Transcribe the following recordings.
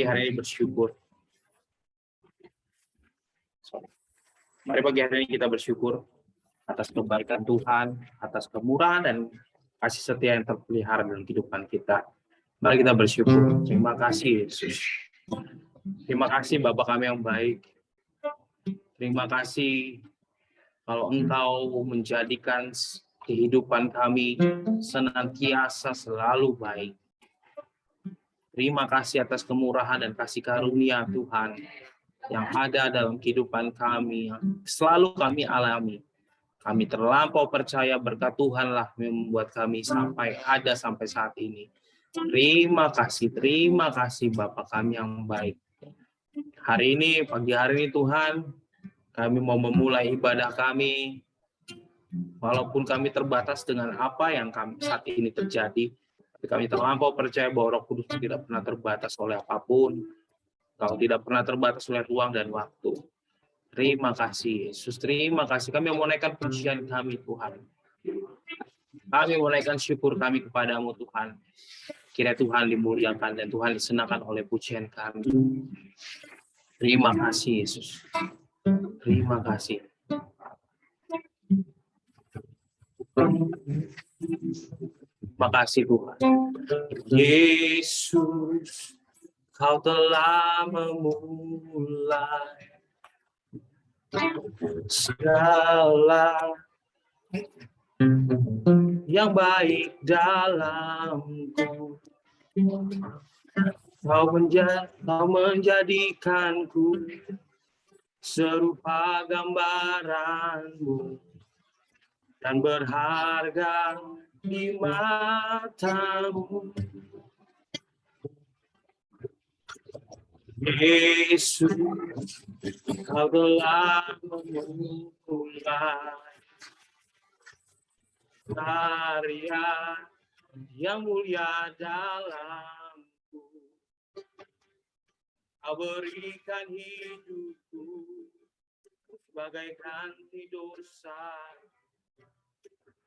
hari ini bersyukur. Mari pagi hari ini kita bersyukur atas kebaikan Tuhan, atas kemurahan dan kasih setia yang terpelihara dalam kehidupan kita. Mari kita bersyukur. Terima kasih Yesus. Terima kasih Bapa kami yang baik. Terima kasih kalau Engkau menjadikan kehidupan kami senantiasa selalu baik. Terima kasih atas kemurahan dan kasih karunia Tuhan yang ada dalam kehidupan kami, yang selalu kami alami. Kami terlampau percaya berkat Tuhanlah membuat kami sampai saat ini. Terima kasih Bapa kami yang baik. Hari ini, pagi hari ini Tuhan, kami mau memulai ibadah kami, walaupun kami terbatas dengan apa yang saat ini terjadi. Kami terlampau percaya bahwa Roh Kudus tidak pernah terbatas oleh apapun. Kau tidak pernah terbatas oleh ruang dan waktu. Terima kasih Yesus, terima kasih. Kami mau menaikkan pujian kami Tuhan. Kami mau menaikkan syukur kami kepadamu Tuhan. Kiranya Tuhan dimuliakan dan Tuhan disenangkan oleh pujian kami. Terima kasih Yesus. Terima kasih. Terima kasih Tuhan. Yesus, Kau telah memulai segala yang baik dalamku. Kau menjadikanku serupa gambaranmu dan berharga di matamu. Yesus, Kau telah memulai karya yang mulia dalamku. Kau berikan hidupku sebagai ganti dosa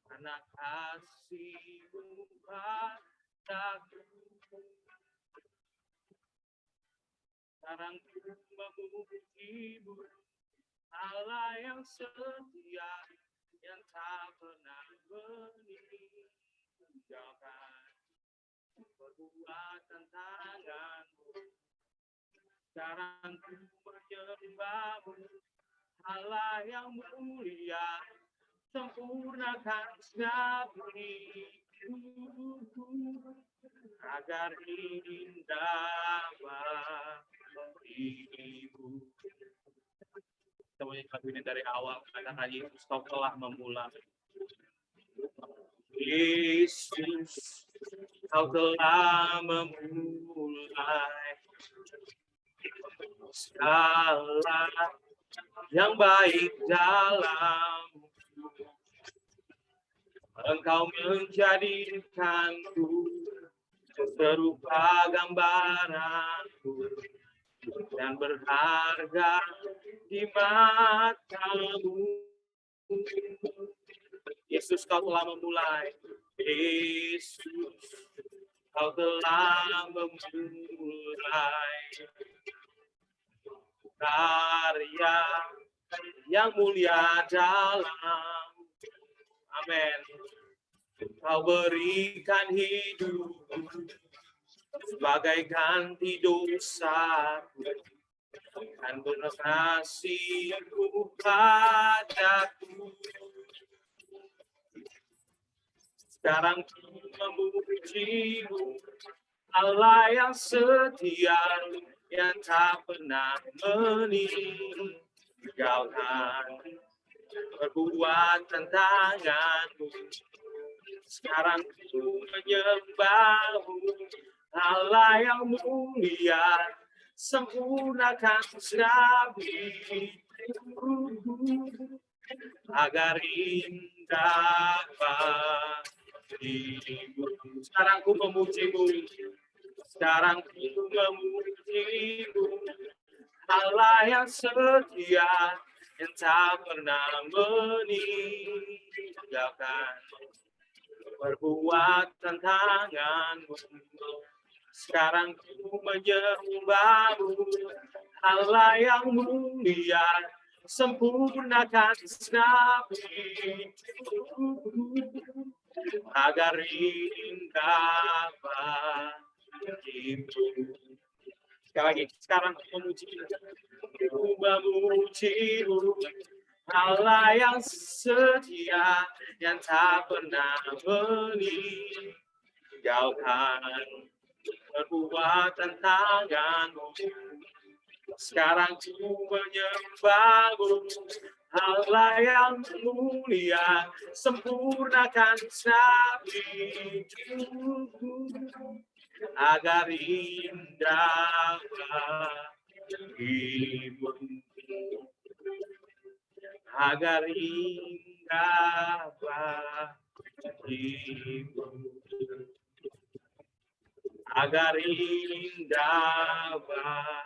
karena kasih-Mu padaku. Sekarang ku memuji-Mu, Allah yang setia, yang tak pernah meninggalkan perbuatan tangan-Mu. Sekarang ku menyembah-Mu, Allah yang mulia, sempurnakan nabi-Mu agar indah bagimu. Kita mau lagu ini dari awal, katakan Yesus, Kau telah memulai. Yesus, Kau telah memulai segala yang baik dalamku. Engkau menjadikanku serupa gambaranku dan berharga di matamu. Yesus, Kau telah memulai. Yesus, Kau telah memulai karya yang mulia dalam. Amin. Kau berikan hidup sebagai ganti dosa dan kasih-Mu padaku. Sekarang ku memuji-Mu, Allah yang setia, yang tak pernah meninggalkan perbuatan tangan-Mu. Sekarang ku menyembah-Mu, Allah yang mulia, sempurnakan nabi-Mu agar indah bagimu. Sekarang ku memuji-Mu, sekarang ku memuji-Mu, Allah yang setia, yang tak pernah meninggalkan perbuatan tangan-Mu. sekarang ku menyembahmu, Allah yang mulia, sempurnakan segenap hidupku, agar indah bagimu. Sekali lagi, sekarang memuji-Mu, Allah yang setia, yang tak pernah meninggalkan perbuatan tangan-Mu. Sekarang ku menyembah-Mu, Allah yang mulia, sempurnakan segenap hidupku, agar indah bagimu, agar indah bagimu, agar indah bagimu.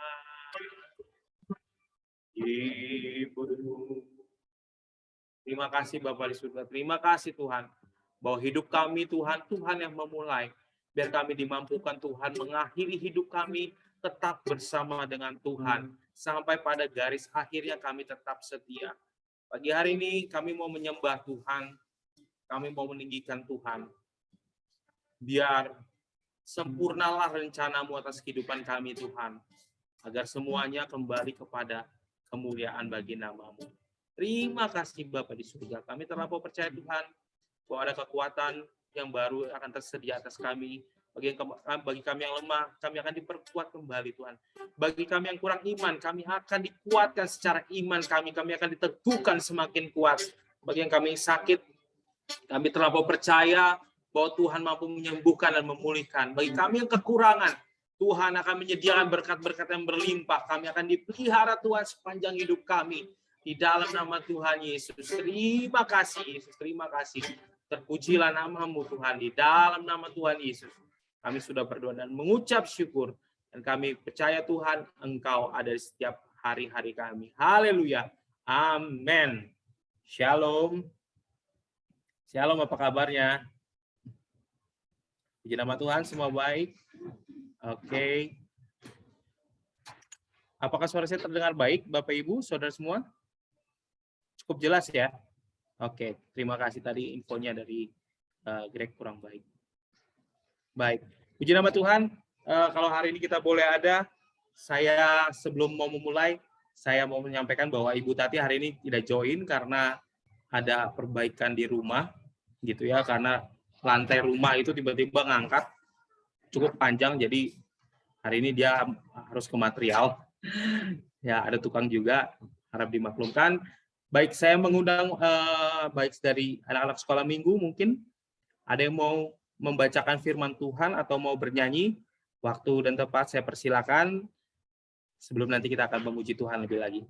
Terima kasih Bapa di surga, terima kasih Tuhan, bahwa hidup kami Tuhan, Tuhan yang memulai. Biar kami dimampukan Tuhan mengakhiri hidup kami tetap bersama dengan Tuhan. Sampai pada garis akhirnya kami tetap setia. Pagi hari ini kami mau menyembah Tuhan. Kami mau meninggikan Tuhan. Biar sempurnalah rencana-Mu atas kehidupan kami Tuhan. Agar semuanya kembali kepada kemuliaan bagi nama-Mu. Terima kasih Bapa di surga. Kami terlampau percaya Tuhan bahwa ada kekuatan yang baru akan tersedia atas kami. Bagi kami yang lemah, kami akan diperkuat kembali Tuhan. Bagi kami yang kurang iman, kami akan dikuatkan secara iman kami. Kami akan diteguhkan semakin kuat. Bagi yang kami sakit, kami terlampau percaya bahwa Tuhan mampu menyembuhkan dan memulihkan. Bagi kami yang kekurangan, Tuhan akan menyediakan berkat-berkat yang berlimpah. Kami akan dipelihara Tuhan sepanjang hidup kami. Di dalam nama Tuhan Yesus. Terima kasih Yesus, terima kasih. Terpujilah nama-Mu Tuhan, di dalam nama Tuhan Yesus. Kami sudah berdoa dan mengucap syukur. Dan kami percaya Tuhan, Engkau ada di setiap hari-hari kami. Haleluya. Amin. Shalom. Shalom, apa kabarnya? Puji nama Tuhan, semua baik. Oke. Apakah suara saya terdengar baik, Bapak Ibu, saudara semua? Cukup jelas ya? Oke, terima kasih tadi infonya dari Greg kurang baik. Baik, puji nama Tuhan. Kalau hari ini kita boleh ada, saya sebelum mau memulai, saya mau menyampaikan bahwa Ibu Tati hari ini tidak join karena ada perbaikan di rumah, gitu ya. Karena lantai rumah itu tiba-tiba ngangkat cukup panjang, jadi hari ini dia harus ke material. Ya, ada tukang juga, harap dimaklumkan. Baik, saya mengundang baik dari anak-anak sekolah minggu mungkin ada yang mau membacakan firman Tuhan atau mau bernyanyi. Waktu dan tempat saya persilakan. Sebelum nanti kita akan memuji Tuhan lebih lagi.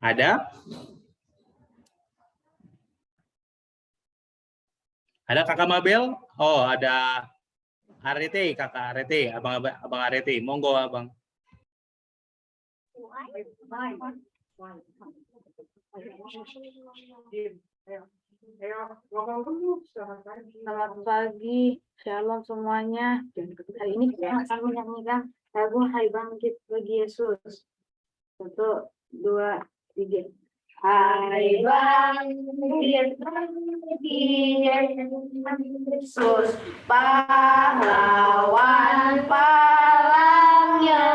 Ada? Ada Kakak Mabel? Oh, ada Arete, Kakak Arete, Abang Arete. Monggo, Abang. Selamat pagi, shalom semuanya. Hari ini kita akan menyanyikan lagu Hai Bangkit bagi Yesus. 1, 2, 3. Hai bangkit bagi Yesus, pahlawan palangnya.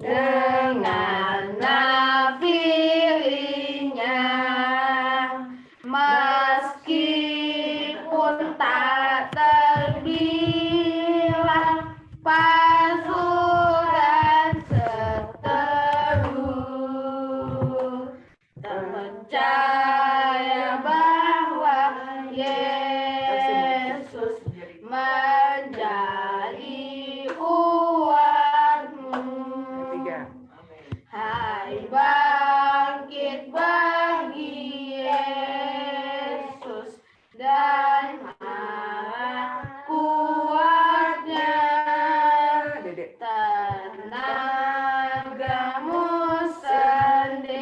Dengan percaya bahwa Yesus menjadi uatmu. Hai bangkit bagi Yesus dan marah kuatnya. Tenagamu sendiri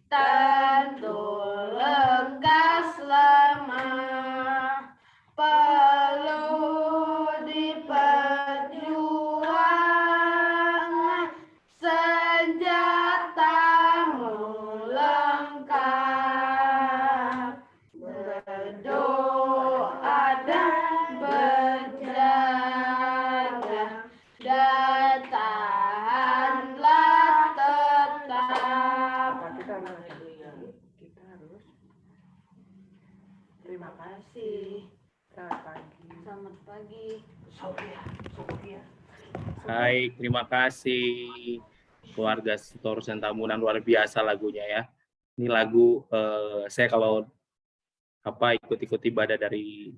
tentu lekas lemah, perlu diperjuangkan senjatamu lengkap, berdoa dan berjaga dan tahanlah tetap. Kita harus terima kasih. Selamat pagi. Sofia. Hai, terima kasih keluarga Torus dan Tamunan, luar biasa lagunya ya. Ini lagu saya kalau ikut-ikut ibadah dari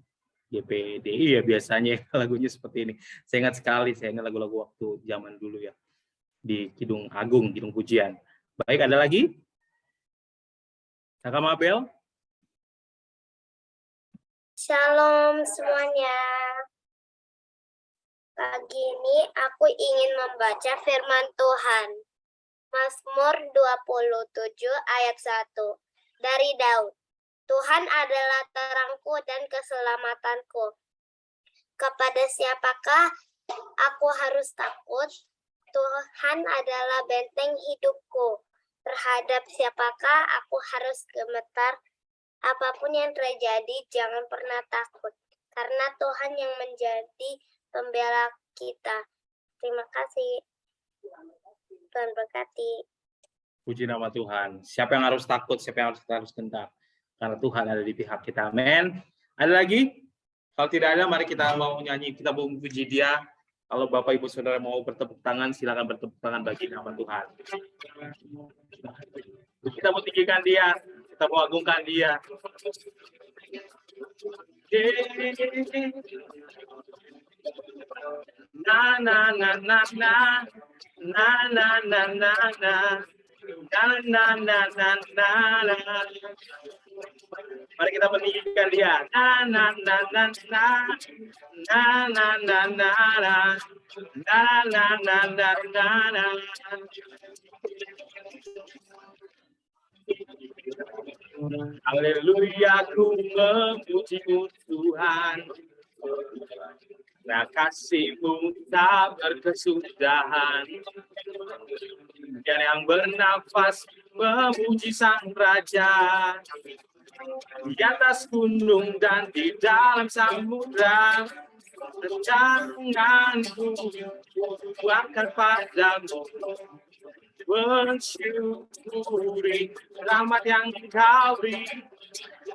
GPDI ya biasanya lagunya seperti ini. Saya ingat sekali, saya ingat lagu-lagu waktu zaman dulu ya di Kidung Agung, Kidung Pujian. Baik, ada lagi? Kakak Mabel? Shalom semuanya. Pagi ini aku ingin membaca firman Tuhan. Mazmur 27 ayat 1 dari Daud. Tuhan adalah terangku dan keselamatanku. Kepada siapakah aku harus takut? Tuhan adalah benteng hidupku. Terhadap siapakah aku harus gemetar? Apapun yang terjadi, jangan pernah takut. Karena Tuhan yang menjadi pembela kita. Terima kasih. Tuhan berkati. Puji nama Tuhan. Siapa yang harus takut, siapa yang harus gentar? Karena Tuhan ada di pihak kita. Amin. Ada lagi? Kalau tidak ada, mari kita mau nyanyi, kita mau puji Dia. Kalau Bapak Ibu Saudara mau bertepuk tangan, silakan bertepuk tangan bagi nama Tuhan. Kita mau tinggikan Dia, kita mau agungkan Dia. Na na na na na na na na na na na na na na. Mari kita meninggikan Dia. Na na na na na na na na na na na na na. Haleluya, ku memuji-Mu Tuhan. Nah, kasih-Mu tak berkesudahan. Dan yang bernafas memuji Sang Raja. Di atas gunung dan di dalam samudra. Janganku akan padamu. Bersyukuri rahmat yang Engkau beri.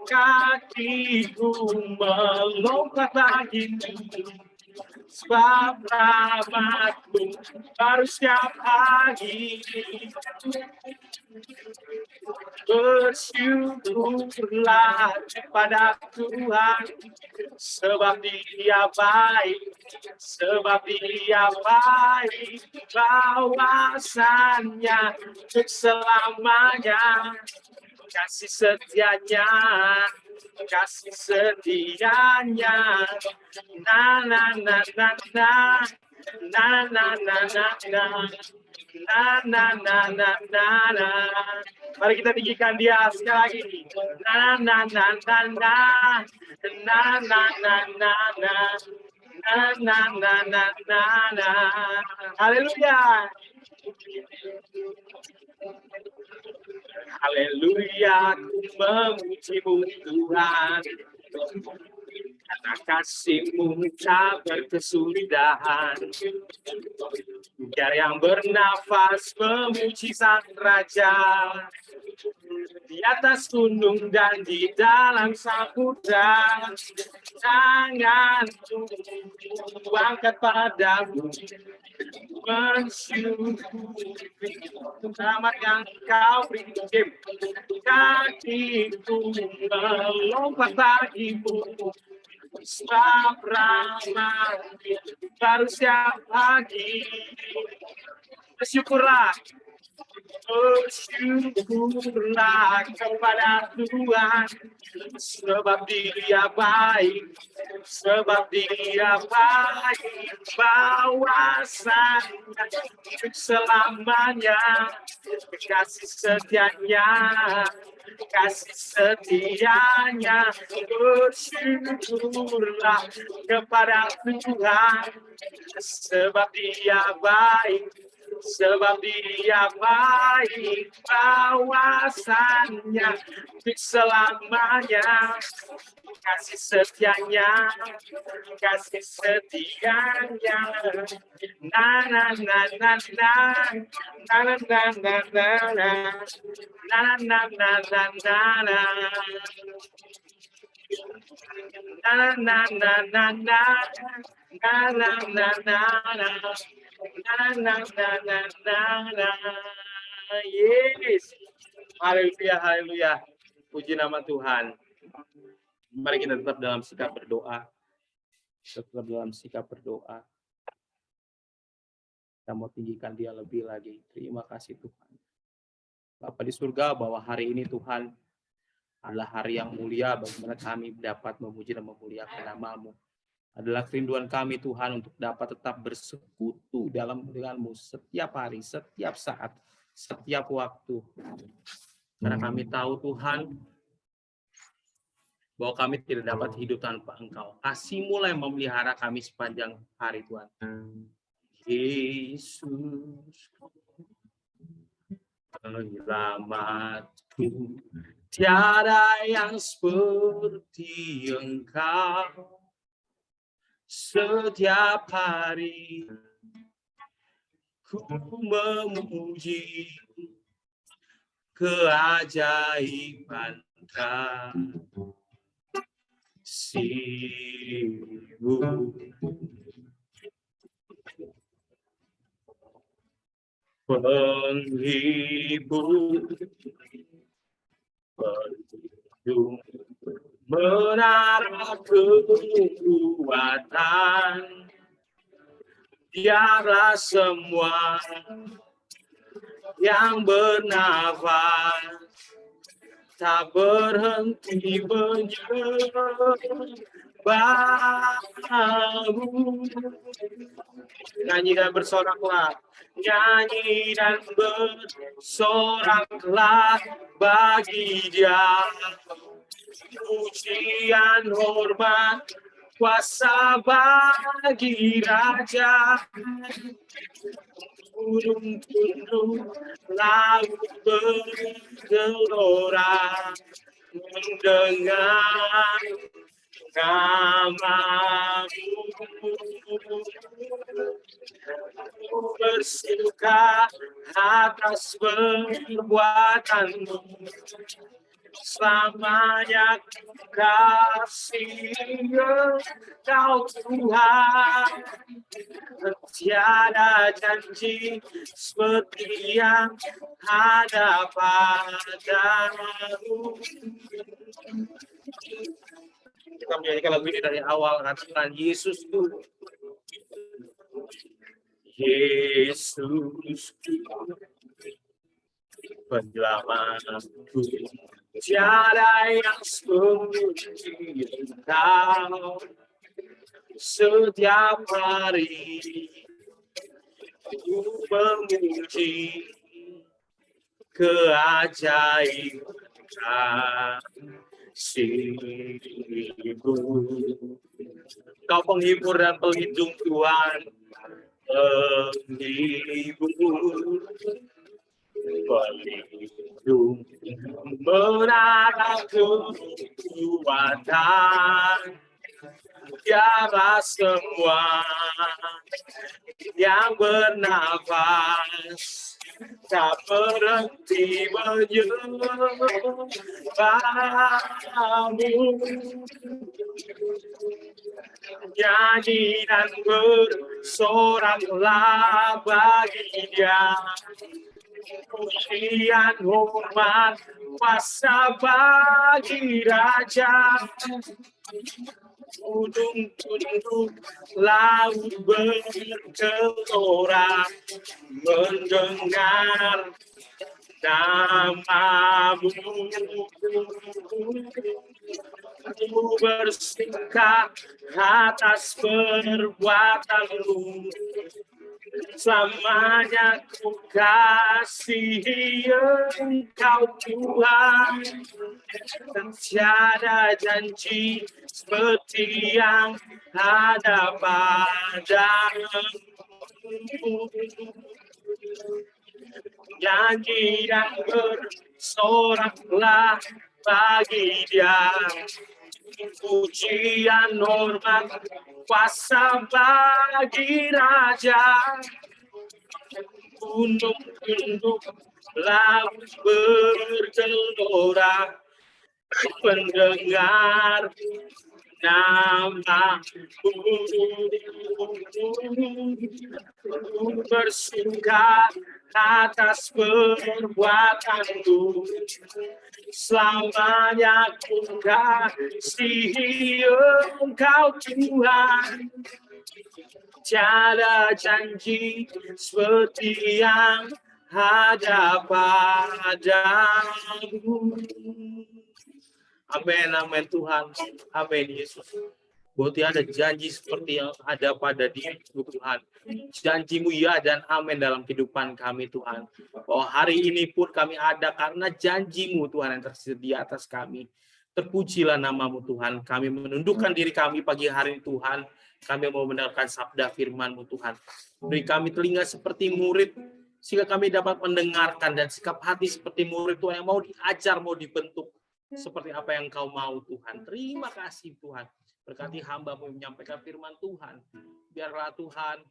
Kakiku melompat bagimu. Sebab rahmat-Mu baru setiap pagi. Bersyukurlah kepada Tuhan, sebab Dia baik, sebab Dia baik. Kawasannya untuk selamanya, kasih setianya, kasih setianya. Na na na na na na na na na na na na na. Mari kita tinggikan Dia sekali lagi. Na na na na na na na na na na na na na. Haleluya. Haleluya, ku memuji-Mu Tuhan. Karena kasih-Mu tak berkesudahan. Biar yang bernafas memuji Sang Raja di atas gunung dan di dalam samudra. Tanganku angkat padamu, mensyukuri rahmat yang kau beri. Kakiku melompat bagimu, sebab rahmat baru setiap pagi. Bersyukurlah, bersyukurlah kepada Tuhan, sebab Dia baik, sebab Dia baik. Bahwasanya selamanya kasih setianya, kasih setianya. Bersyukurlah kepada Tuhan, sebab Dia baik, sebab Dia baik. Bahwasanya selamanya kasih setianya, kasih setianya. Na na na na na na na na na na na na na na na na. Na na na na na na na na na na. Na na na na na na. Yes. Haleluya, haleluya. Puji nama Tuhan. Mari kita tetap dalam sikap berdoa. Tetap dalam sikap berdoa. Kita mau tinggikan Dia lebih lagi. Terima kasih Tuhan. Bapa di surga, bahwa hari ini Tuhan adalah hari yang mulia bagaimana kami dapat memuji dan memuliakan nama-Mu. Adalah kerinduan kami Tuhan untuk dapat tetap bersekutu dengan-Mu setiap hari, setiap saat, setiap waktu. Karena kami tahu Tuhan bahwa kami tidak dapat hidup tanpa Engkau. Kasih-Mu lah yang memelihara kami sepanjang hari Tuhan. Yesus, penyelamatku, tiada yang seperti Engkau. Setiap hari ku memuji keajaiban kasih-Mu. Penghibur, pelindung, menara kekuatan. Biarlah semua yang bernafas tak berhenti menyembah-Mu. Nyanyi dan bersoraklah, nyanyi dan bersoraklah bagi Dia. Pujian, hormat, kuasa bagi Raja. Gunung tunduk, laut bergelora, mendengar nama-Mu. Bersuka atas perbuatan-Mu. Selamanya kasih Engkau Tuhan. Tiada janji seperti yang ada padamu. Kita menyanyikan lagu ini dari awal, katakan Yesusku. Yesusku, penyelamatku. Tiada yang seperti Engkau. Setiap hari ku memuji keajaiban kasih-Mu. Kau penghibur dan pelindung Tuhan. Penghibur, pelindung, menara kekuatan. Biarlah semua yang bernafas, tak berhenti menyembahmu. Nyanyi dan bersoraklah bagi Dia. Pujian hormat kuasa bagi Raja. Gunung tunduk, laut bergelora, mendengar namamu. Ku bersuka atas perbuatanmu, selamanya ku kasihi Engkau Tuhan. Dan tiada janji seperti yang ada padamu. Nyanyi dan bersoraklah bagi Dia. Pujian hormat kuasa bagi Raja. Gunung tunduk, laut bergelora, pendengar namamu. Bersuka atas perbuatanmu, selamanya ku kasihi Engkau Tuhan. Tiada janji seperti yang ada padamu. Amin, amin Tuhan. Amin Yesus. Bahwa tiada janji seperti yang ada pada dirimu Tuhan. Janjimu ya dan amin dalam kehidupan kami Tuhan. Bahwa hari ini pun kami ada karena janjimu Tuhan yang tersedia atas kami. Terpujilah namamu Tuhan. Kami menundukkan diri kami pagi hari ini Tuhan. Kami mau mendengarkan sabda firman-Mu Tuhan. Beri kami telinga seperti murid, sehingga kami dapat mendengarkan, dan sikap hati seperti murid Tuhan yang mau diajar, mau dibentuk seperti apa yang Kau mau Tuhan. Terima kasih Tuhan. Berkati hamba-Mu menyampaikan firman Tuhan. Biarlah Tuhan,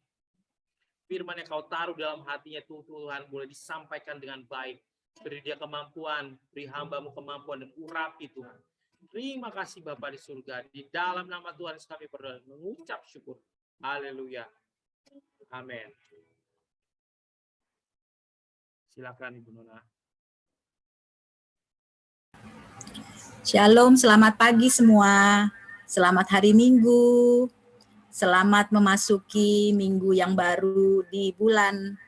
firman yang Kau taruh dalam hatinya Tuhan boleh disampaikan dengan baik. Beri dia kemampuan, beri hamba-Mu kemampuan dan urapi Tuhan. Terima kasih Bapa di surga. Di dalam nama Tuhan kami berdoa mengucap syukur. Haleluya. Amin. Silakan Ibu Nona. Shalom, selamat pagi semua. Selamat hari Minggu. Selamat memasuki minggu yang baru di bulan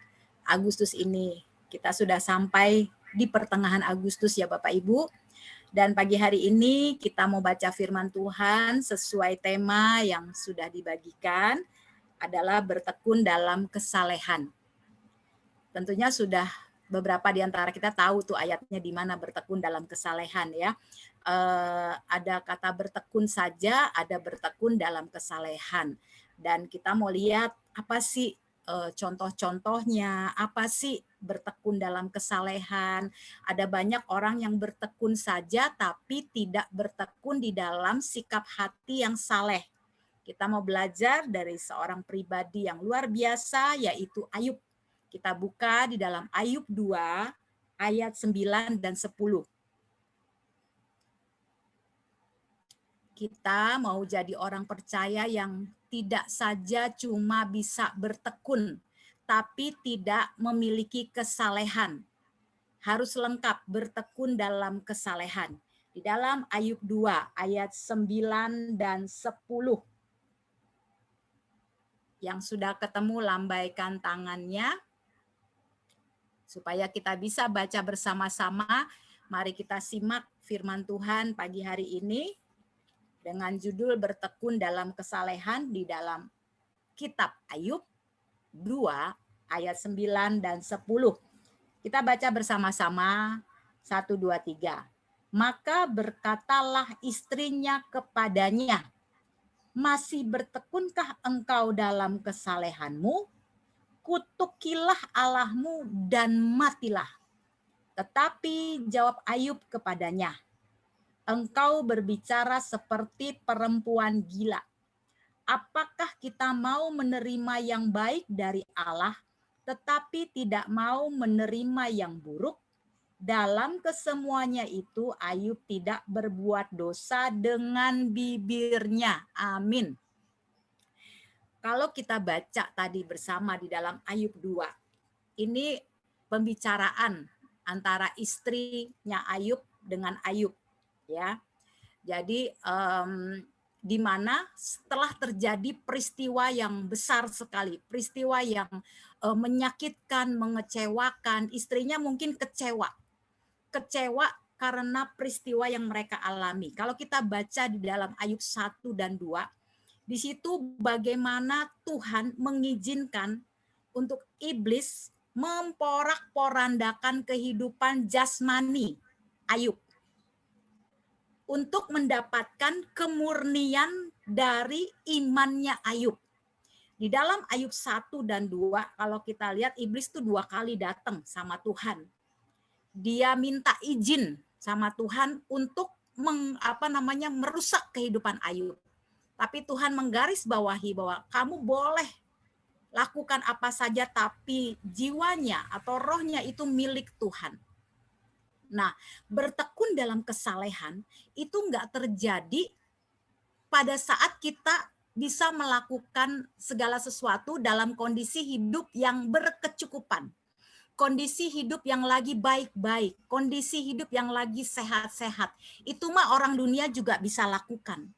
Agustus ini. Kita sudah sampai di pertengahan Agustus ya Bapak Ibu. Dan pagi hari ini kita mau baca firman Tuhan sesuai tema yang sudah dibagikan adalah bertekun dalam kesalehan. Tentunya sudah beberapa di antara kita tahu tuh ayatnya di mana bertekun dalam kesalehan ya. Ada kata bertekun saja, ada bertekun dalam kesalehan. Dan kita mau lihat apa sih contoh-contohnya, apa sih bertekun dalam kesalehan. Ada banyak orang yang bertekun saja tapi tidak bertekun di dalam sikap hati yang saleh. Kita mau belajar dari seorang pribadi yang luar biasa yaitu Ayub. Kita buka di dalam Ayub 2 ayat 9 dan 10. Kita mau jadi orang percaya yang tidak saja cuma bisa bertekun, tapi tidak memiliki kesalehan. Harus lengkap bertekun dalam kesalehan. Di dalam Ayub 2 ayat 9 dan 10. Yang sudah ketemu lambaikan tangannya, supaya kita bisa baca bersama-sama. Mari kita simak firman Tuhan pagi hari ini dengan judul bertekun dalam kesalehan di dalam kitab Ayub 2 ayat 9 dan 10. Kita baca bersama-sama 1, 2, 3. Maka berkatalah istrinya kepadanya, masih bertekunkah engkau dalam kesalehanmu? Kutukilah Allahmu dan matilah. Tetapi jawab Ayub kepadanya, engkau berbicara seperti perempuan gila. Apakah kita mau menerima yang baik dari Allah, tetapi tidak mau menerima yang buruk? Dalam kesemuanya itu Ayub tidak berbuat dosa dengan bibirnya. Amin. Kalau kita baca tadi bersama di dalam Ayub 2, ini pembicaraan antara istrinya Ayub dengan Ayub, ya. Jadi di mana setelah terjadi peristiwa yang besar sekali, peristiwa yang menyakitkan, mengecewakan, istrinya mungkin kecewa karena peristiwa yang mereka alami. Kalau kita baca di dalam Ayub 1 dan 2, di situ bagaimana Tuhan mengizinkan untuk iblis memporak-porandakan kehidupan jasmani Ayub untuk mendapatkan kemurnian dari imannya Ayub. Di dalam Ayub 1 dan 2, kalau kita lihat iblis itu 2 kali datang sama Tuhan. Dia minta izin sama Tuhan untuk merusak kehidupan Ayub. Tapi Tuhan menggarisbawahi bahwa kamu boleh lakukan apa saja, tapi jiwanya atau rohnya itu milik Tuhan. Nah, bertekun dalam kesalehan itu enggak terjadi pada saat kita bisa melakukan segala sesuatu dalam kondisi hidup yang berkecukupan. Kondisi hidup yang lagi baik-baik, kondisi hidup yang lagi sehat-sehat. Itu mah orang dunia juga bisa lakukan.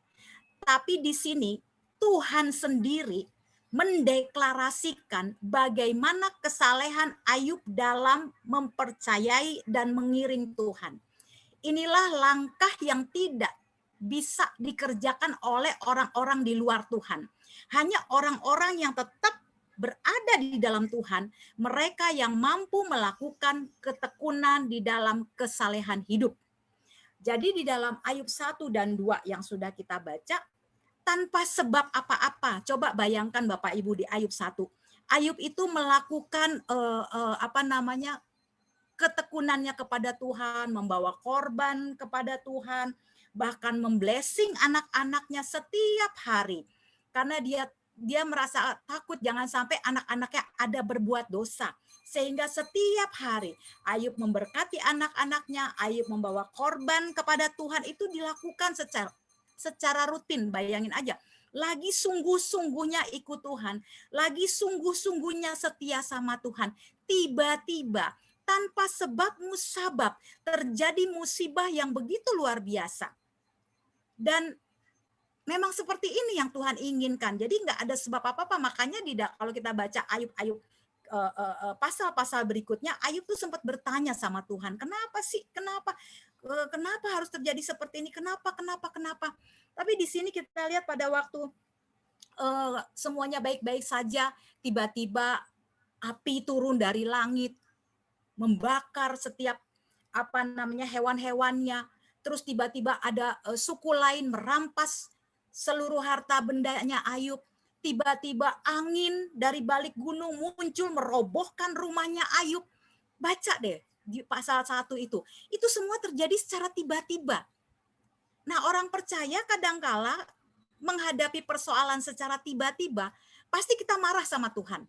Tapi di sini Tuhan sendiri mendeklarasikan bagaimana kesalehan Ayub dalam mempercayai dan mengiring Tuhan. Inilah langkah yang tidak bisa dikerjakan oleh orang-orang di luar Tuhan. Hanya orang-orang yang tetap berada di dalam Tuhan, mereka yang mampu melakukan ketekunan di dalam kesalehan hidup. Jadi di dalam Ayub 1 dan 2 yang sudah kita baca, tanpa sebab apa-apa. Coba bayangkan Bapak Ibu di Ayub 1. Ayub itu melakukan ketekunannya kepada Tuhan, membawa korban kepada Tuhan, bahkan memblessing anak-anaknya setiap hari. Karena dia merasa takut jangan sampai anak-anaknya ada berbuat dosa. Sehingga setiap hari Ayub memberkati anak-anaknya, Ayub membawa korban kepada Tuhan, itu dilakukan secara rutin. Bayangin aja, lagi sungguh-sungguhnya ikut Tuhan, lagi sungguh-sungguhnya setia sama Tuhan. Tiba-tiba tanpa sebab musabab terjadi musibah yang begitu luar biasa. Dan memang seperti ini yang Tuhan inginkan. Jadi nggak ada sebab apa-apa. Makanya kalau kita baca Ayub pasal-pasal berikutnya, Ayub tuh sempat bertanya sama Tuhan, kenapa sih? Kenapa harus terjadi seperti ini? Kenapa? Tapi di sini kita lihat pada waktu semuanya baik-baik saja, tiba-tiba api turun dari langit, membakar setiap hewan-hewannya. Terus tiba-tiba ada suku lain merampas seluruh harta bendanya Ayub. Tiba-tiba angin dari balik gunung muncul merobohkan rumahnya Ayub. Baca deh di pasal 1 itu. Itu semua terjadi secara tiba-tiba. Nah, orang percaya kadangkala menghadapi persoalan secara tiba-tiba, pasti kita marah sama Tuhan.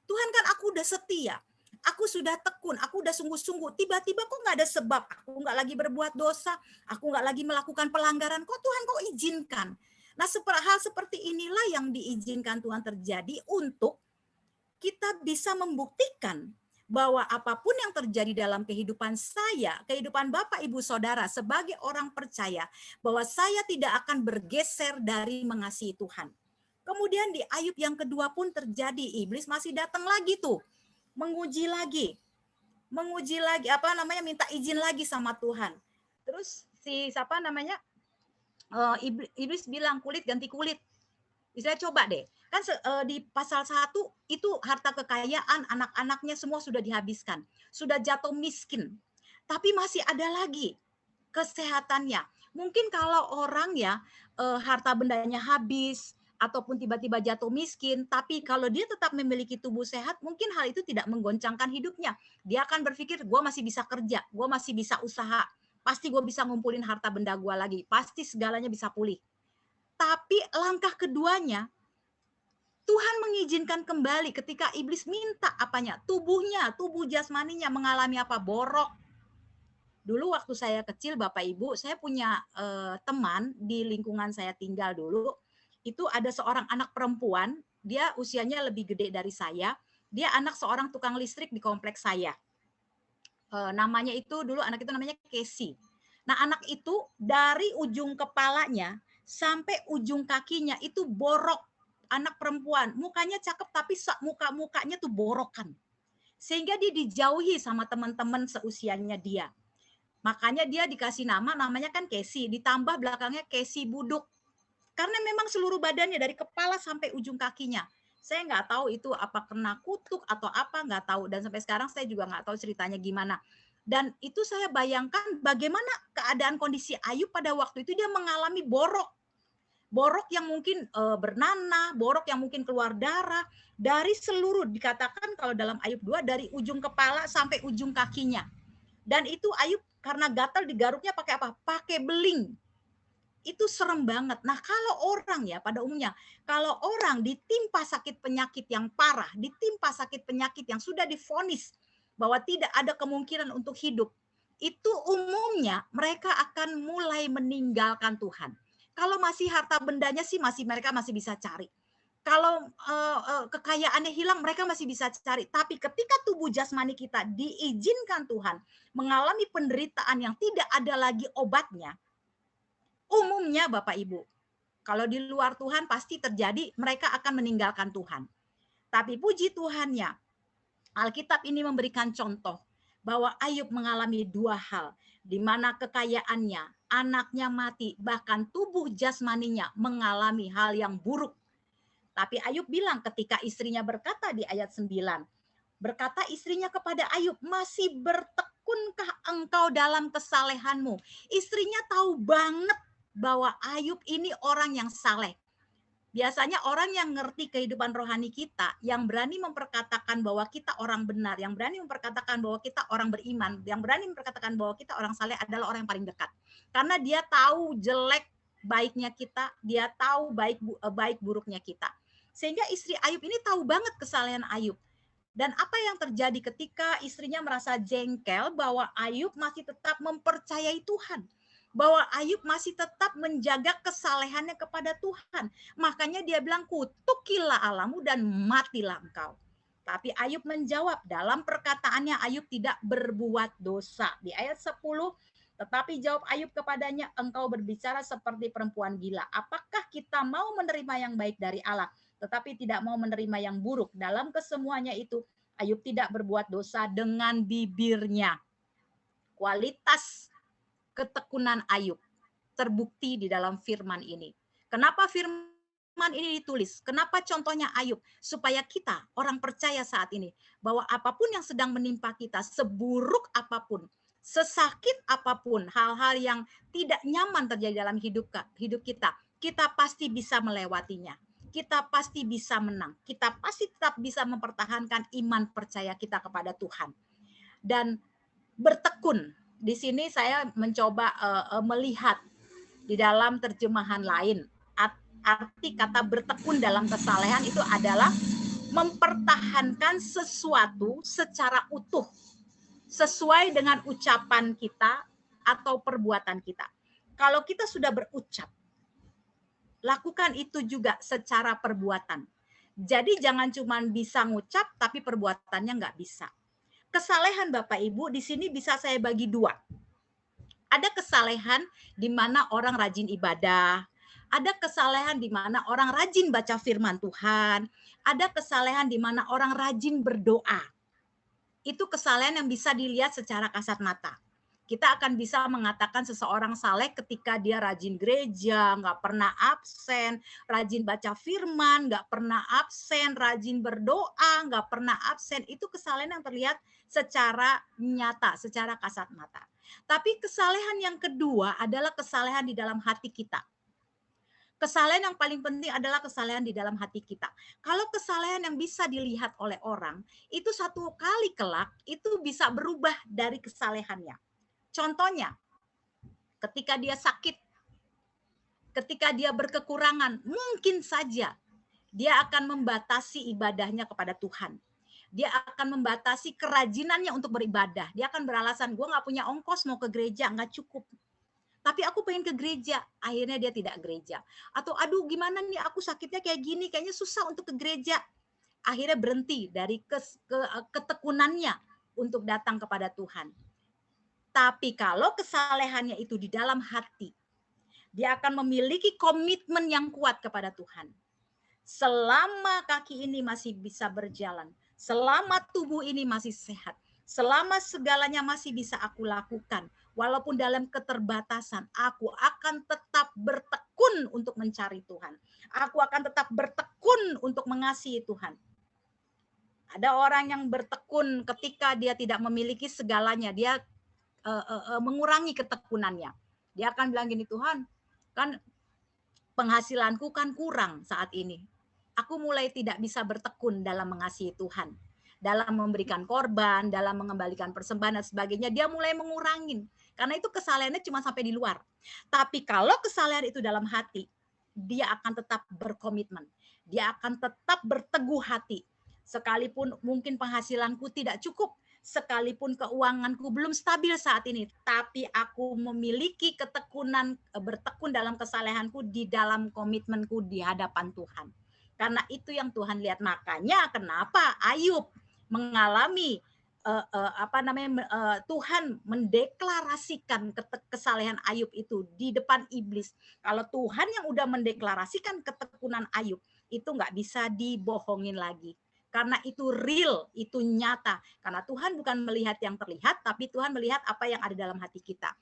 Tuhan kan aku udah setia, aku sudah tekun, aku udah sungguh-sungguh. Tiba-tiba kok nggak ada sebab, aku nggak lagi berbuat dosa, aku nggak lagi melakukan pelanggaran, kok Tuhan kok izinkan? Nah, hal seperti inilah yang diizinkan Tuhan terjadi untuk kita bisa membuktikan bahwa apapun yang terjadi dalam kehidupan saya, kehidupan Bapak, Ibu, Saudara, sebagai orang percaya, bahwa saya tidak akan bergeser dari mengasihi Tuhan. Kemudian di Ayub yang kedua pun terjadi, iblis masih datang lagi tuh, menguji lagi, minta izin lagi sama Tuhan. Terus iblis bilang kulit ganti kulit. Bisa coba deh, kan di pasal 1 itu harta kekayaan anak-anaknya semua sudah dihabiskan, sudah jatuh miskin, tapi masih ada lagi kesehatannya. Mungkin kalau orang harta bendanya habis ataupun tiba-tiba jatuh miskin, tapi kalau dia tetap memiliki tubuh sehat, mungkin hal itu tidak menggoncangkan hidupnya. Dia akan berpikir, gue masih bisa kerja, gue masih bisa usaha, pasti gue bisa ngumpulin harta benda gue lagi, pasti segalanya bisa pulih. Tapi langkah keduanya, Tuhan mengizinkan kembali ketika iblis minta apanya? Tubuhnya, tubuh jasmaninya mengalami apa? Borok. Dulu waktu saya kecil, Bapak Ibu, saya punya teman di lingkungan saya tinggal dulu. Itu ada seorang anak perempuan, dia usianya lebih gede dari saya. Dia anak seorang tukang listrik di kompleks saya. Namanya itu dulu anak itu namanya Casey. Nah, anak itu dari ujung kepalanya sampai ujung kakinya itu borok. Anak perempuan, mukanya cakep tapi mukanya tuh borokan. Sehingga dia dijauhi sama teman-teman seusianya dia. Makanya dia dikasih namanya kan Casey, ditambah belakangnya Casey Buduk. Karena memang seluruh badannya dari kepala sampai ujung kakinya. Saya nggak tahu itu apa kena kutuk atau apa, nggak tahu. Dan sampai sekarang saya juga nggak tahu ceritanya gimana. Dan itu saya bayangkan bagaimana keadaan kondisi Ayub pada waktu itu, dia mengalami borok. Borok yang mungkin bernanah, borok yang mungkin keluar darah, dari seluruh, dikatakan kalau dalam Ayub 2, dari ujung kepala sampai ujung kakinya. Dan itu Ayub karena gatal digaruknya pakai apa? Pakai beling. Itu serem banget. Nah, kalau orang ya pada umumnya, kalau orang ditimpa sakit penyakit yang parah, ditimpa sakit penyakit yang sudah divonis bahwa tidak ada kemungkinan untuk hidup, itu umumnya mereka akan mulai meninggalkan Tuhan. Kalau masih harta bendanya sih mereka masih bisa cari. Kalau kekayaannya hilang, mereka masih bisa cari. Tapi ketika tubuh jasmani kita diizinkan Tuhan mengalami penderitaan yang tidak ada lagi obatnya, umumnya Bapak Ibu, kalau di luar Tuhan pasti terjadi, mereka akan meninggalkan Tuhan. Tapi puji Tuhannya, Alkitab ini memberikan contoh bahwa Ayub mengalami dua hal, di mana kekayaannya, anaknya mati, bahkan tubuh jasmaninya mengalami hal yang buruk. Tapi Ayub bilang ketika istrinya berkata di ayat 9, berkata istrinya kepada Ayub, masih bertekunkah engkau dalam kesalehanmu? Istrinya tahu banget bahwa Ayub ini orang yang saleh. Biasanya orang yang ngerti kehidupan rohani kita, yang berani memperkatakan bahwa kita orang benar, yang berani memperkatakan bahwa kita orang beriman, yang berani memperkatakan bahwa kita orang saleh adalah orang yang paling dekat. Karena dia tahu jelek baiknya kita, dia tahu baik buruknya kita. Sehingga istri Ayub ini tahu banget kesalehan Ayub. Dan apa yang terjadi ketika istrinya merasa jengkel bahwa Ayub masih tetap mempercayai Tuhan, bahwa Ayub masih tetap menjaga kesalehannya kepada Tuhan. Makanya dia bilang, kutukilah Allahmu dan matilah engkau. Tapi Ayub menjawab, dalam perkataannya Ayub tidak berbuat dosa. Di ayat 10, tetapi jawab Ayub kepadanya, engkau berbicara seperti perempuan gila. Apakah kita mau menerima yang baik dari Allah, tetapi tidak mau menerima yang buruk? Dalam kesemuanya itu, Ayub tidak berbuat dosa dengan bibirnya. Kualitas ketekunan Ayub terbukti di dalam firman ini. Kenapa firman ini ditulis? Kenapa contohnya Ayub? Supaya kita, orang percaya saat ini, bahwa apapun yang sedang menimpa kita, seburuk apapun, sesakit apapun, hal-hal yang tidak nyaman terjadi dalam hidup kita, kita pasti bisa melewatinya. Kita pasti bisa menang. Kita pasti tetap bisa mempertahankan iman percaya kita kepada Tuhan. Dan bertekun. Di sini saya mencoba melihat di dalam terjemahan lain. Arti kata bertekun dalam kesalehan itu adalah mempertahankan sesuatu secara utuh. Sesuai dengan ucapan kita atau perbuatan kita. Kalau kita sudah berucap, lakukan itu juga secara perbuatan. Jadi jangan cuma bisa ngucap tapi perbuatannya nggak bisa. Kesalehan Bapak Ibu di sini bisa saya bagi dua. Ada kesalehan di mana orang rajin ibadah, ada kesalehan di mana orang rajin baca firman Tuhan, ada kesalehan di mana orang rajin berdoa. Itu kesalehan yang bisa dilihat secara kasat mata. Kita akan bisa mengatakan seseorang saleh ketika dia rajin gereja, nggak pernah absen, rajin baca firman, nggak pernah absen, rajin berdoa, nggak pernah absen. Itu kesalehan yang terlihat secara nyata, secara kasat mata. Tapi kesalehan yang kedua adalah kesalehan di dalam hati kita. Kesalehan yang paling penting adalah kesalehan di dalam hati kita. Kalau kesalehan yang bisa dilihat oleh orang, itu satu kali kelak, itu bisa berubah dari kesalehannya. Contohnya, ketika dia sakit, ketika dia berkekurangan, mungkin saja dia akan membatasi ibadahnya kepada Tuhan. Dia akan membatasi kerajinannya untuk beribadah. Dia akan beralasan, gue nggak punya ongkos mau ke gereja, nggak cukup. Tapi aku pengen ke gereja. Akhirnya dia tidak gereja. Atau aduh gimana nih aku sakitnya kayak gini, kayaknya susah untuk ke gereja. Akhirnya berhenti dari ketekunannya untuk datang kepada Tuhan. Tapi kalau kesalehannya itu di dalam hati, dia akan memiliki komitmen yang kuat kepada Tuhan. Selama kaki ini masih bisa berjalan, selama tubuh ini masih sehat, selama segalanya masih bisa aku lakukan, walaupun dalam keterbatasan, aku akan tetap bertekun untuk mencari Tuhan. Aku akan tetap bertekun untuk mengasihi Tuhan. Ada orang yang bertekun ketika dia tidak memiliki segalanya, dia mengurangi ketekunannya. Dia akan bilang gini, Tuhan, kan penghasilanku kan kurang saat ini. Aku mulai tidak bisa bertekun dalam mengasihi Tuhan, dalam memberikan korban, dalam mengembalikan persembahan dan sebagainya. Dia mulai mengurangin, karena itu kesalehannya cuma sampai di luar. Tapi kalau kesalehan itu dalam hati, dia akan tetap berkomitmen. Dia akan tetap berteguh hati. Sekalipun mungkin penghasilanku tidak cukup, sekalipun keuanganku belum stabil saat ini, tapi aku memiliki ketekunan, bertekun dalam kesalehanku di dalam komitmenku di hadapan Tuhan. Karena itu yang Tuhan lihat. Makanya kenapa Ayub mengalami Tuhan mendeklarasikan kesalehan Ayub itu di depan iblis. Kalau Tuhan yang udah mendeklarasikan ketekunan Ayub, itu nggak bisa dibohongin lagi. Karena itu real, itu nyata. Karena Tuhan bukan melihat yang terlihat, tapi Tuhan melihat apa yang ada dalam hati kita.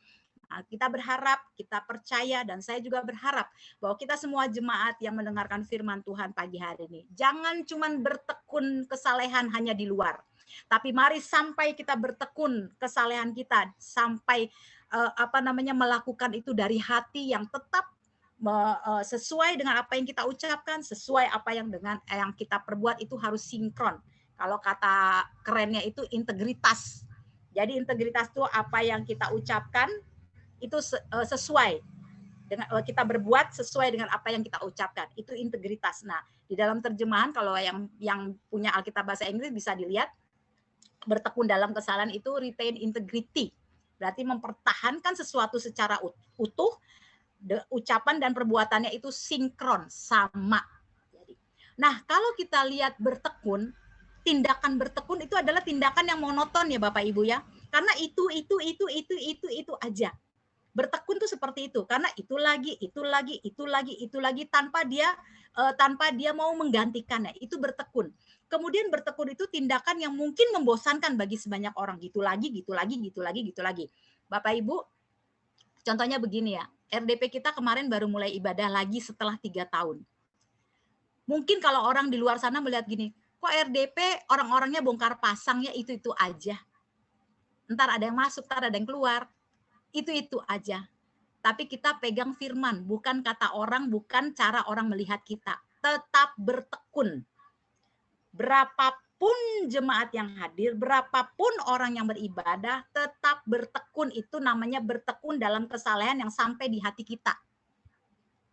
Nah, kita berharap, kita percaya, dan saya juga berharap bahwa kita semua jemaat yang mendengarkan firman Tuhan pagi hari ini, jangan cuma bertekun kesalehan hanya di luar, tapi mari sampai kita bertekun kesalehan kita sampai melakukan itu dari hati yang tetap sesuai dengan apa yang kita ucapkan, sesuai apa yang dengan yang kita perbuat, itu harus sinkron. Kalau kata kerennya itu integritas. Jadi integritas itu apa yang kita ucapkan itu sesuai dengan kita berbuat sesuai dengan apa yang kita ucapkan, itu integritas. Nah, di dalam terjemahan kalau yang punya Alkitab bahasa Inggris bisa dilihat, bertekun dalam kesalahan itu retain integrity, berarti mempertahankan sesuatu secara utuh, ucapan dan perbuatannya itu sinkron, sama. Nah, kalau kita lihat bertekun, tindakan bertekun itu adalah tindakan yang monoton ya Bapak Ibu ya, karena itu aja. Bertekun tuh seperti itu, karena itu lagi tanpa dia mau menggantikannya, itu bertekun. Kemudian bertekun itu tindakan yang mungkin membosankan bagi sebanyak orang, gitu lagi. Bapak Ibu, contohnya begini ya, RDP kita kemarin baru mulai ibadah lagi setelah 3 tahun. Mungkin kalau orang di luar sana melihat gini, kok RDP orang-orangnya bongkar pasang ya, itu aja. Ntar ada yang masuk, ntar ada yang keluar. Itu aja. Tapi kita pegang firman, bukan kata orang, bukan cara orang melihat kita. Tetap bertekun. Berapapun jemaat yang hadir, berapapun orang yang beribadah, tetap bertekun. Itu namanya bertekun dalam kesalehan yang sampai di hati kita.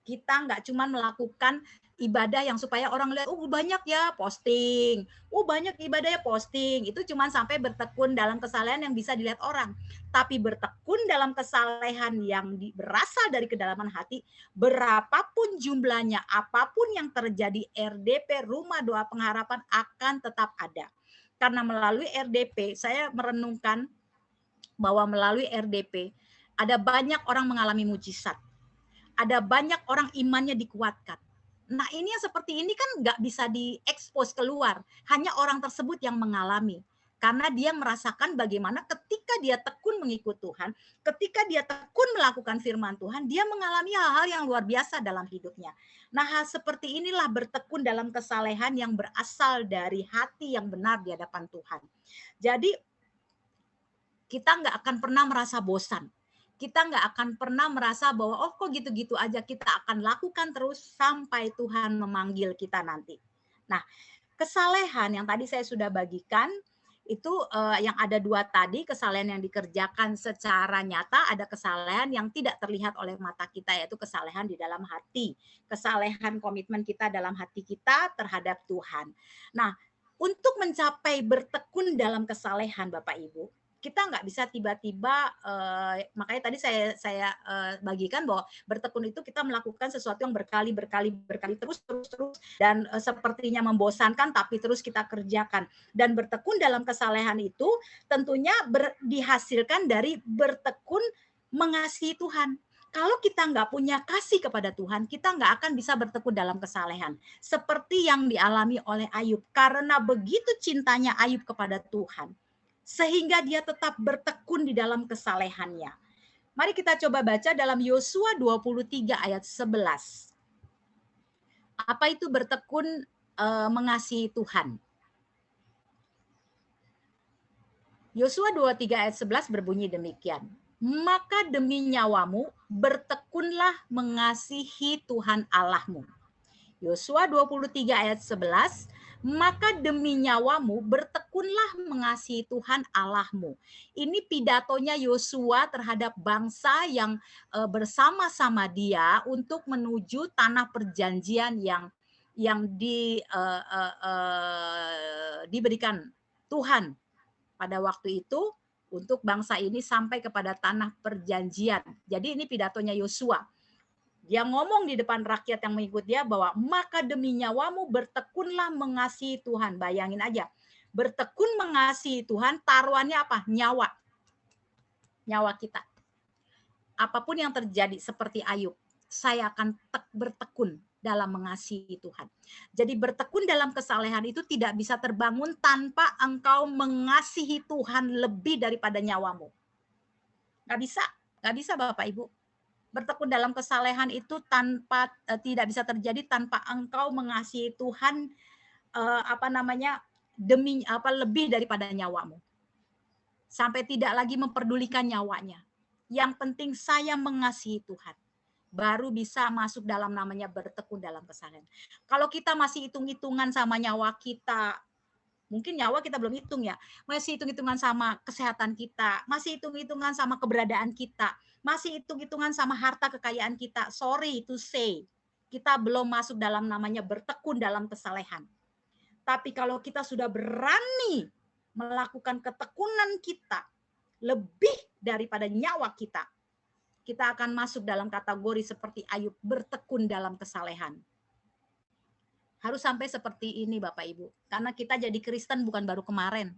Kita nggak cuma melakukan ibadah yang supaya orang lihat, banyak ya posting, banyak ibadahnya posting. Itu cuma sampai bertekun dalam kesalehan yang bisa dilihat orang. Tapi bertekun dalam kesalehan yang berasal dari kedalaman hati, berapapun jumlahnya, apapun yang terjadi, RDP Rumah Doa Pengharapan akan tetap ada. Karena melalui RDP, saya merenungkan bahwa melalui RDP, ada banyak orang mengalami mujizat. Ada banyak orang imannya dikuatkan. Nah, ini yang seperti ini kan nggak bisa diekspos keluar. Hanya orang tersebut yang mengalami. Karena dia merasakan bagaimana ketika dia tekun mengikut Tuhan, ketika dia tekun melakukan firman Tuhan, dia mengalami hal-hal yang luar biasa dalam hidupnya. Nah, hal seperti inilah bertekun dalam kesalehan yang berasal dari hati yang benar di hadapan Tuhan. Jadi, kita nggak akan pernah merasa bosan. Kita nggak akan pernah merasa bahwa kok gitu-gitu aja. Kita akan lakukan terus sampai Tuhan memanggil kita nanti. Nah, kesalehan yang tadi saya sudah bagikan, Itu yang ada 2 tadi, kesalehan yang dikerjakan secara nyata, ada kesalehan yang tidak terlihat oleh mata kita, yaitu kesalehan di dalam hati. Kesalehan komitmen kita dalam hati kita terhadap Tuhan. Nah, untuk mencapai bertekun dalam kesalehan Bapak Ibu, kita nggak bisa tiba-tiba, makanya tadi saya bagikan bahwa bertekun itu kita melakukan sesuatu yang berkali terus dan sepertinya membosankan tapi terus kita kerjakan. Dan bertekun dalam kesalehan itu tentunya dihasilkan dari bertekun mengasihi Tuhan. Kalau kita nggak punya kasih kepada Tuhan, kita nggak akan bisa bertekun dalam kesalehan. Seperti yang dialami oleh Ayub. Karena begitu cintanya Ayub kepada Tuhan, sehingga dia tetap bertekun di dalam kesalehannya. Mari kita coba baca dalam Yosua 23 ayat 11. Apa itu bertekun mengasihi Tuhan? Yosua 23 ayat 11 berbunyi demikian. Maka demi nyawamu bertekunlah mengasihi Tuhan Allahmu. Yosua 23 ayat 11, maka demi nyawamu bertekunlah mengasihi Tuhan Allahmu. Ini pidatonya Yosua terhadap bangsa yang bersama-sama dia untuk menuju tanah perjanjian yang diberikan Tuhan pada waktu itu untuk bangsa ini sampai kepada tanah perjanjian. Jadi ini pidatonya Yosua. Dia ngomong di depan rakyat yang mengikut dia bahwa maka demi nyawamu bertekunlah mengasihi Tuhan. Bayangin aja, bertekun mengasihi Tuhan, taruhannya apa? Nyawa. Nyawa kita. Apapun yang terjadi seperti Ayub, saya akan bertekun dalam mengasihi Tuhan. Jadi bertekun dalam kesalehan itu tidak bisa terbangun tanpa engkau mengasihi Tuhan lebih daripada nyawamu. Nggak bisa Bapak Ibu. Bertekun dalam kesalehan itu tidak bisa terjadi tanpa engkau mengasihi Tuhan lebih daripada nyawamu. Sampai tidak lagi memperdulikan nyawanya. Yang penting saya mengasihi Tuhan. Baru bisa masuk dalam namanya bertekun dalam kesalehan. Kalau kita masih hitung-hitungan sama nyawa kita, mungkin nyawa kita belum hitung ya, masih hitung-hitungan sama kesehatan kita, masih hitung-hitungan sama keberadaan kita, masih hitung-hitungan sama harta kekayaan kita, sorry to say, kita belum masuk dalam namanya bertekun dalam kesalehan. Tapi kalau kita sudah berani melakukan ketekunan kita lebih daripada nyawa kita, kita akan masuk dalam kategori seperti Ayub, bertekun dalam kesalehan. Harus sampai seperti ini Bapak Ibu. Karena kita jadi Kristen bukan baru kemarin.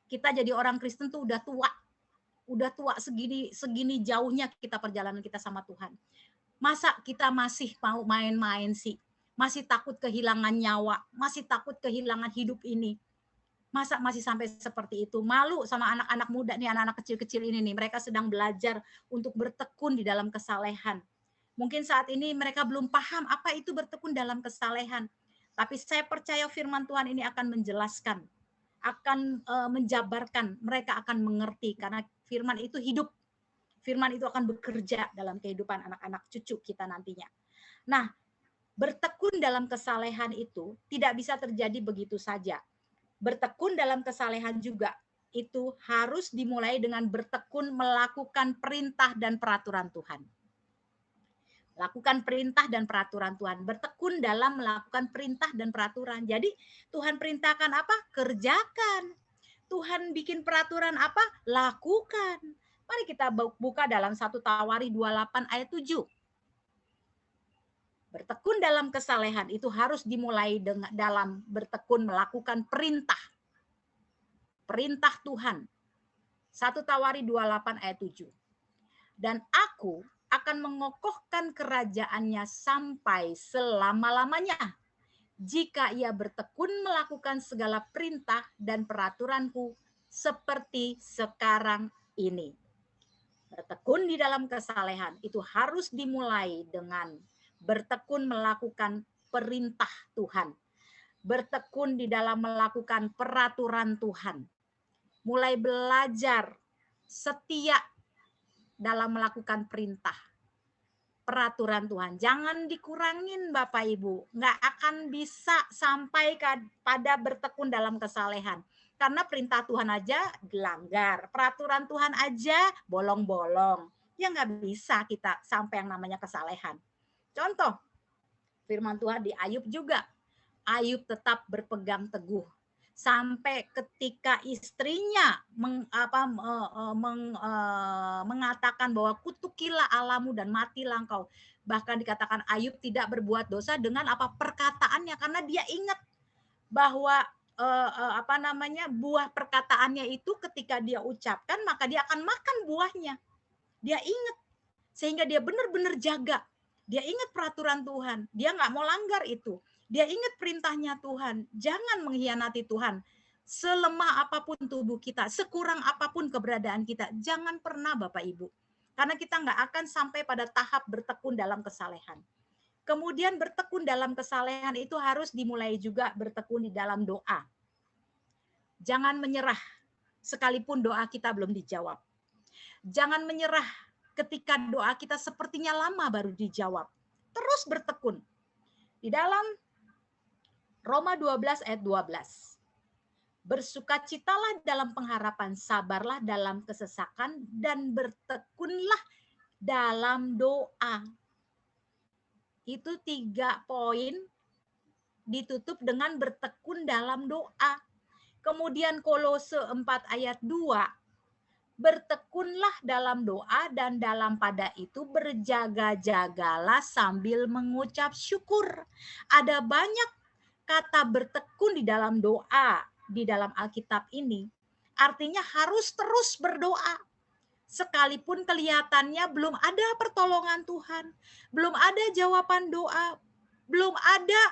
Kita jadi orang Kristen tuh udah tua. Udah tua segini jauhnya kita perjalanan kita sama Tuhan. Masa kita masih mau main-main sih? Masih takut kehilangan nyawa, masih takut kehilangan hidup ini. Masa masih sampai seperti itu? Malu sama anak-anak muda nih, anak-anak kecil-kecil ini nih. Mereka sedang belajar untuk bertekun di dalam kesalehan. Mungkin saat ini mereka belum paham apa itu bertekun dalam kesalehan. Tapi saya percaya firman Tuhan ini akan menjelaskan, akan menjabarkan, mereka akan mengerti karena firman itu hidup. Firman itu akan bekerja dalam kehidupan anak-anak cucu kita nantinya. Nah, bertekun dalam kesalehan itu tidak bisa terjadi begitu saja. Bertekun dalam kesalehan juga itu harus dimulai dengan bertekun melakukan perintah dan peraturan Tuhan. Lakukan perintah dan peraturan Tuhan. Bertekun dalam melakukan perintah dan peraturan. Jadi Tuhan perintahkan apa? Kerjakan. Tuhan bikin peraturan apa? Lakukan. Mari kita buka dalam 1 Tawari 28 ayat 7. Bertekun dalam kesalehan itu harus dimulai dalam bertekun melakukan perintah. Perintah Tuhan. 1 Tawari 28 ayat 7. Dan aku akan mengokohkan kerajaannya sampai selama-lamanya jika ia bertekun melakukan segala perintah dan peraturanku seperti sekarang ini. Bertekun di dalam kesalehan itu harus dimulai dengan bertekun melakukan perintah Tuhan. Bertekun di dalam melakukan peraturan Tuhan. Mulai belajar setia dalam melakukan perintah. Peraturan Tuhan. Jangan dikurangin Bapak Ibu. Nggak akan bisa sampai pada bertekun dalam kesalehan. Karena perintah Tuhan aja dilanggar, peraturan Tuhan aja bolong-bolong. Ya nggak bisa kita sampai yang namanya kesalehan. Contoh, firman Tuhan di Ayub juga. Ayub tetap berpegang teguh. Sampai ketika istrinya mengatakan bahwa kutukilah Allahmu dan matilah engkau. Bahkan dikatakan Ayub tidak berbuat dosa dengan apa perkataannya, karena dia ingat bahwa buah perkataannya itu ketika dia ucapkan maka dia akan makan buahnya. Dia ingat sehingga dia benar-benar jaga. Dia ingat peraturan Tuhan. Dia nggak mau langgar itu. Dia ingat perintahnya Tuhan. Jangan mengkhianati Tuhan. Selemah apapun tubuh kita, sekurang apapun keberadaan kita, jangan pernah Bapak Ibu. Karena kita nggak akan sampai pada tahap bertekun dalam kesalehan. Kemudian bertekun dalam kesalehan itu harus dimulai juga bertekun di dalam doa. Jangan menyerah sekalipun doa kita belum dijawab. Jangan menyerah ketika doa kita sepertinya lama baru dijawab. Terus bertekun. Di dalam Roma 12 ayat 12. Bersukacitalah dalam pengharapan, sabarlah dalam kesesakan, dan bertekunlah dalam doa. Itu 3 poin ditutup dengan bertekun dalam doa. Kemudian Kolose 4 ayat 2. Bertekunlah dalam doa dan dalam pada itu berjaga-jagalah sambil mengucap syukur. Ada banyak kata bertekun di dalam doa di dalam Alkitab ini. Artinya harus terus berdoa. Sekalipun kelihatannya belum ada pertolongan Tuhan, belum ada jawaban doa, belum ada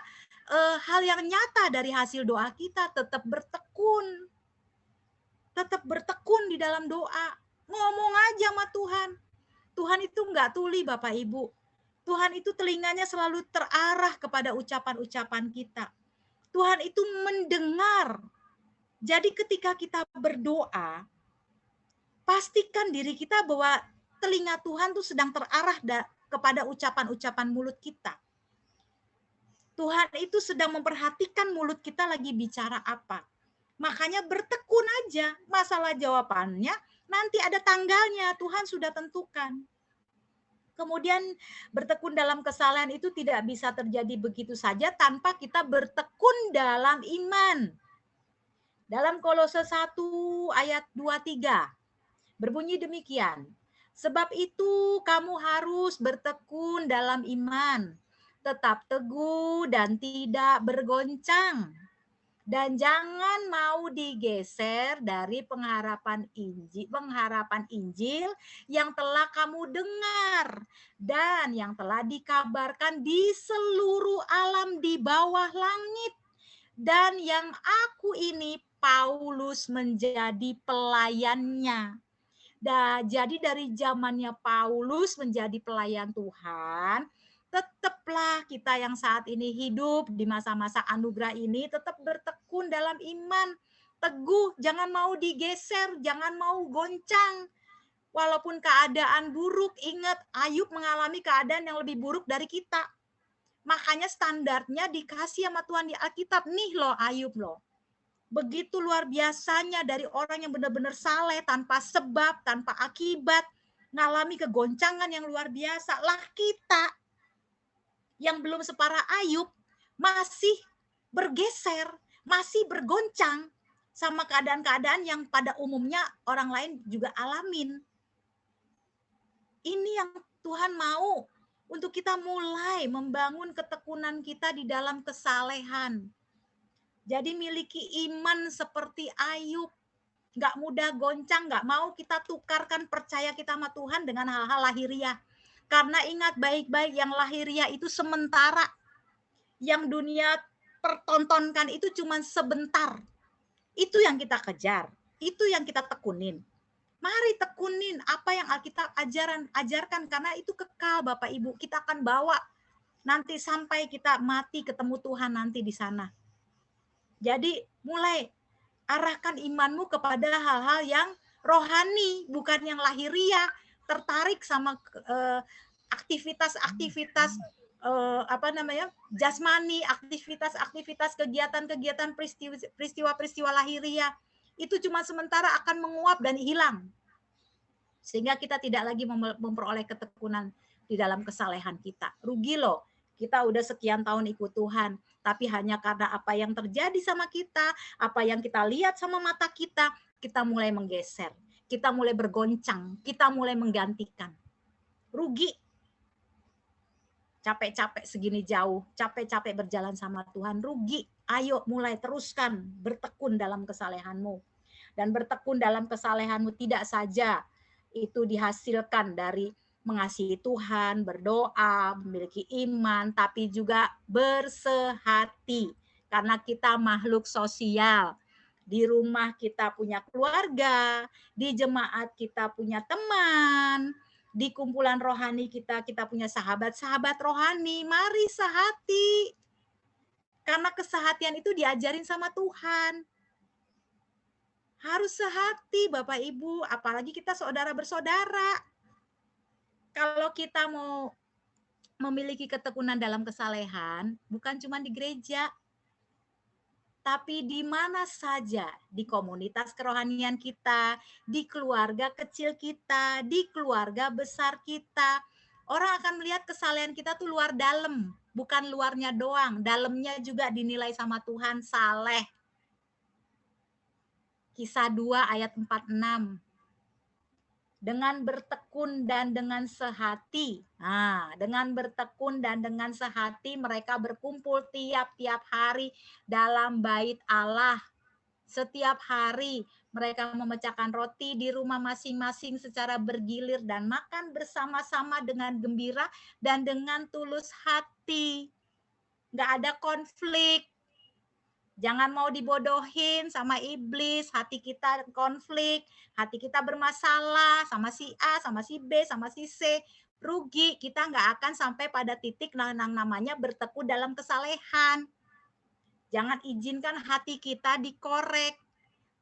hal yang nyata dari hasil doa kita, tetap bertekun. Tetap bertekun di dalam doa. Ngomong aja sama Tuhan. Tuhan itu enggak tuli Bapak Ibu. Tuhan itu telinganya selalu terarah kepada ucapan-ucapan kita. Tuhan itu mendengar. Jadi ketika kita berdoa, pastikan diri kita bahwa telinga Tuhan tuh sedang terarah kepada ucapan-ucapan mulut kita. Tuhan itu sedang memperhatikan mulut kita lagi bicara apa. Makanya bertekun aja. Masalah jawabannya nanti ada tanggalnya, Tuhan sudah tentukan. Kemudian bertekun dalam kesalehan itu tidak bisa terjadi begitu saja tanpa kita bertekun dalam iman. Dalam Kolose 1 ayat 2-3 berbunyi demikian. Sebab itu kamu harus bertekun dalam iman, tetap teguh dan tidak bergoncang. Dan jangan mau digeser dari pengharapan Injil yang telah kamu dengar dan yang telah dikabarkan di seluruh alam di bawah langit. Dan yang aku ini Paulus menjadi pelayannya. Jadi dari zamannya Paulus menjadi pelayan Tuhan, tetaplah kita yang saat ini hidup di masa-masa anugerah ini tetap bertekun dalam iman, teguh, jangan mau digeser, jangan mau goncang. Walaupun keadaan buruk, ingat Ayub mengalami keadaan yang lebih buruk dari kita. Makanya standarnya dikasih sama Tuhan di Alkitab, nih loh Ayub loh. Begitu luar biasanya dari orang yang benar-benar saleh, tanpa sebab, tanpa akibat, ngalami kegoncangan yang luar biasa. Lah kita yang belum separah Ayub masih bergeser, masih bergoncang sama keadaan-keadaan yang pada umumnya orang lain juga alamin. Ini yang Tuhan mau untuk kita mulai membangun ketekunan kita di dalam kesalehan. Jadi miliki iman seperti Ayub. Nggak mudah goncang, nggak mau kita tukarkan percaya kita sama Tuhan dengan hal-hal lahiriah. Karena ingat baik-baik yang lahiriah itu sementara. Yang dunia pertontonkan itu cuma sebentar. Itu yang kita kejar. Itu yang kita tekunin. Mari tekunin apa yang Alkitab ajarkan. Karena itu kekal Bapak Ibu. Kita akan bawa nanti sampai kita mati ketemu Tuhan nanti di sana. Jadi mulai arahkan imanmu kepada hal-hal yang rohani. Bukan yang lahiriah. Tertarik sama aktivitas-aktivitas jasmani, aktivitas-aktivitas kegiatan-kegiatan peristiwa-peristiwa lahiriah. itu cuma sementara akan menguap dan hilang. Sehingga kita tidak lagi memperoleh ketekunan di dalam kesalehan kita. Rugi loh, kita udah sekian tahun ikut Tuhan, tapi hanya karena apa yang terjadi sama kita, apa yang kita lihat sama mata kita mulai menggeser, kita mulai bergoncang, kita mulai menggantikan. Rugi. Capek-capek segini jauh, capek-capek berjalan sama Tuhan, rugi. Ayo mulai teruskan bertekun dalam kesalehanmu. Dan bertekun dalam kesalehanmu tidak saja itu dihasilkan dari mengasihi Tuhan, berdoa, memiliki iman, tapi juga bersehati. Karena kita makhluk sosial. Di rumah kita punya keluarga, di jemaat kita punya teman, di kumpulan rohani kita punya sahabat-sahabat rohani. Mari sehati. Karena kesehatian itu diajarin sama Tuhan. Harus sehati Bapak Ibu, apalagi kita saudara bersaudara. Kalau kita mau memiliki ketekunan dalam kesalehan, bukan cuma di gereja, tapi di mana saja, di komunitas kerohanian kita, di keluarga kecil kita, di keluarga besar kita. Orang akan melihat kesalehan kita tuh luar dalam, bukan luarnya doang, dalamnya juga dinilai sama Tuhan saleh. Kisah 2 ayat 46. Dengan bertekun dan dengan sehati. Nah, dengan bertekun dan dengan sehati mereka berkumpul tiap-tiap hari dalam bait Allah. Setiap hari mereka memecahkan roti di rumah masing-masing secara bergilir dan makan bersama-sama dengan gembira dan dengan tulus hati. Nggak ada konflik. Jangan mau dibodohin sama iblis, hati kita konflik, hati kita bermasalah sama si A, sama si B, sama si C. Rugi, kita nggak akan sampai pada titik namanya bertekun dalam kesalehan. Jangan izinkan hati kita dikorek,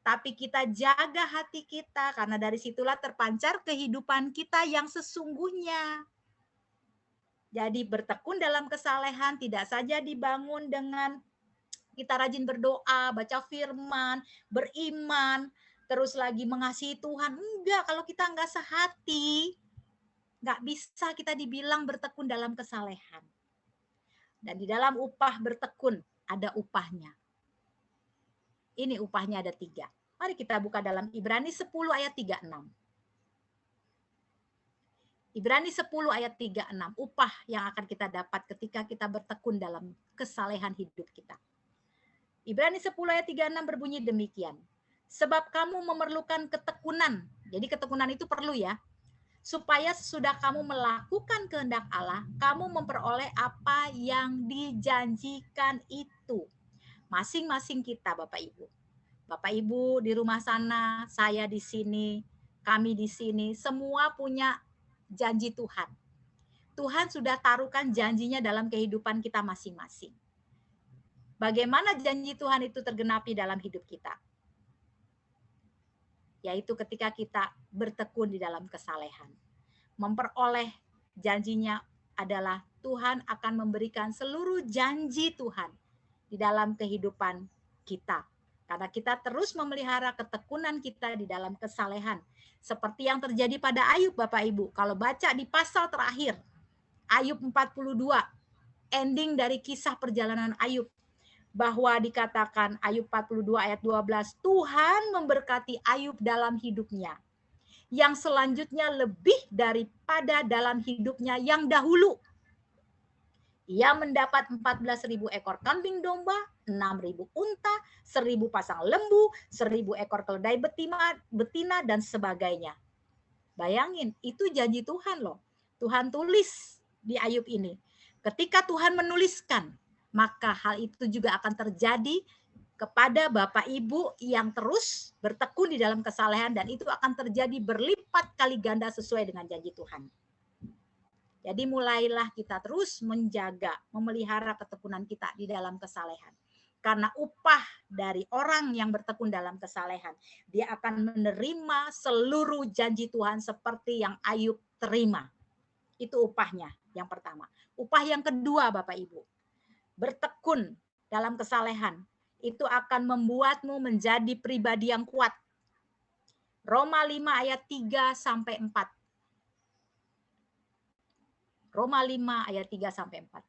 tapi kita jaga hati kita, karena dari situlah terpancar kehidupan kita yang sesungguhnya. Jadi bertekun dalam kesalehan tidak saja dibangun dengan kita rajin berdoa, baca firman, beriman, terus lagi mengasihi Tuhan. Enggak, kalau kita enggak sehati, enggak bisa kita dibilang bertekun dalam kesalehan. Dan di dalam upah bertekun, ada upahnya. Ini upahnya ada 3. Mari kita buka dalam Ibrani 10 ayat 36. Ibrani 10 ayat 36, upah yang akan kita dapat ketika kita bertekun dalam kesalehan hidup kita. Ibrani 10 ayat 36 berbunyi demikian. Sebab kamu memerlukan ketekunan. Jadi ketekunan itu perlu ya. Supaya sesudah kamu melakukan kehendak Allah, kamu memperoleh apa yang dijanjikan itu. Masing-masing kita Bapak Ibu. Bapak Ibu di rumah sana, saya di sini, kami di sini, semua punya janji Tuhan. Tuhan sudah taruhkan janjinya dalam kehidupan kita masing-masing. Bagaimana janji Tuhan itu tergenapi dalam hidup kita? Yaitu ketika kita bertekun di dalam kesalehan. Memperoleh janjinya adalah Tuhan akan memberikan seluruh janji Tuhan di dalam kehidupan kita. Karena kita terus memelihara ketekunan kita di dalam kesalehan. Seperti yang terjadi pada Ayub Bapak Ibu. Kalau baca di pasal terakhir, Ayub 42, ending dari kisah perjalanan Ayub. Bahwa dikatakan Ayub 42 ayat 12, Tuhan memberkati Ayub dalam hidupnya. Yang selanjutnya lebih daripada dalam hidupnya yang dahulu. Ia mendapat 14.000 ekor kambing domba, 6.000 unta, 1.000 pasang lembu, 1.000 ekor keledai betina, dan sebagainya. Bayangin, itu janji Tuhan loh. Tuhan tulis di Ayub ini. Ketika Tuhan menuliskan, maka hal itu juga akan terjadi kepada Bapak Ibu yang terus bertekun di dalam kesalehan, dan itu akan terjadi berlipat kali ganda sesuai dengan janji Tuhan. Jadi mulailah kita terus menjaga, memelihara ketekunan kita di dalam kesalehan. Karena upah dari orang yang bertekun dalam kesalehan, dia akan menerima seluruh janji Tuhan seperti yang Ayub terima. Itu upahnya yang pertama. Upah yang kedua Bapak Ibu, bertekun dalam kesalehan itu akan membuatmu menjadi pribadi yang kuat. Roma 5 ayat 3 sampai 4. Roma 5 ayat 3 sampai 4.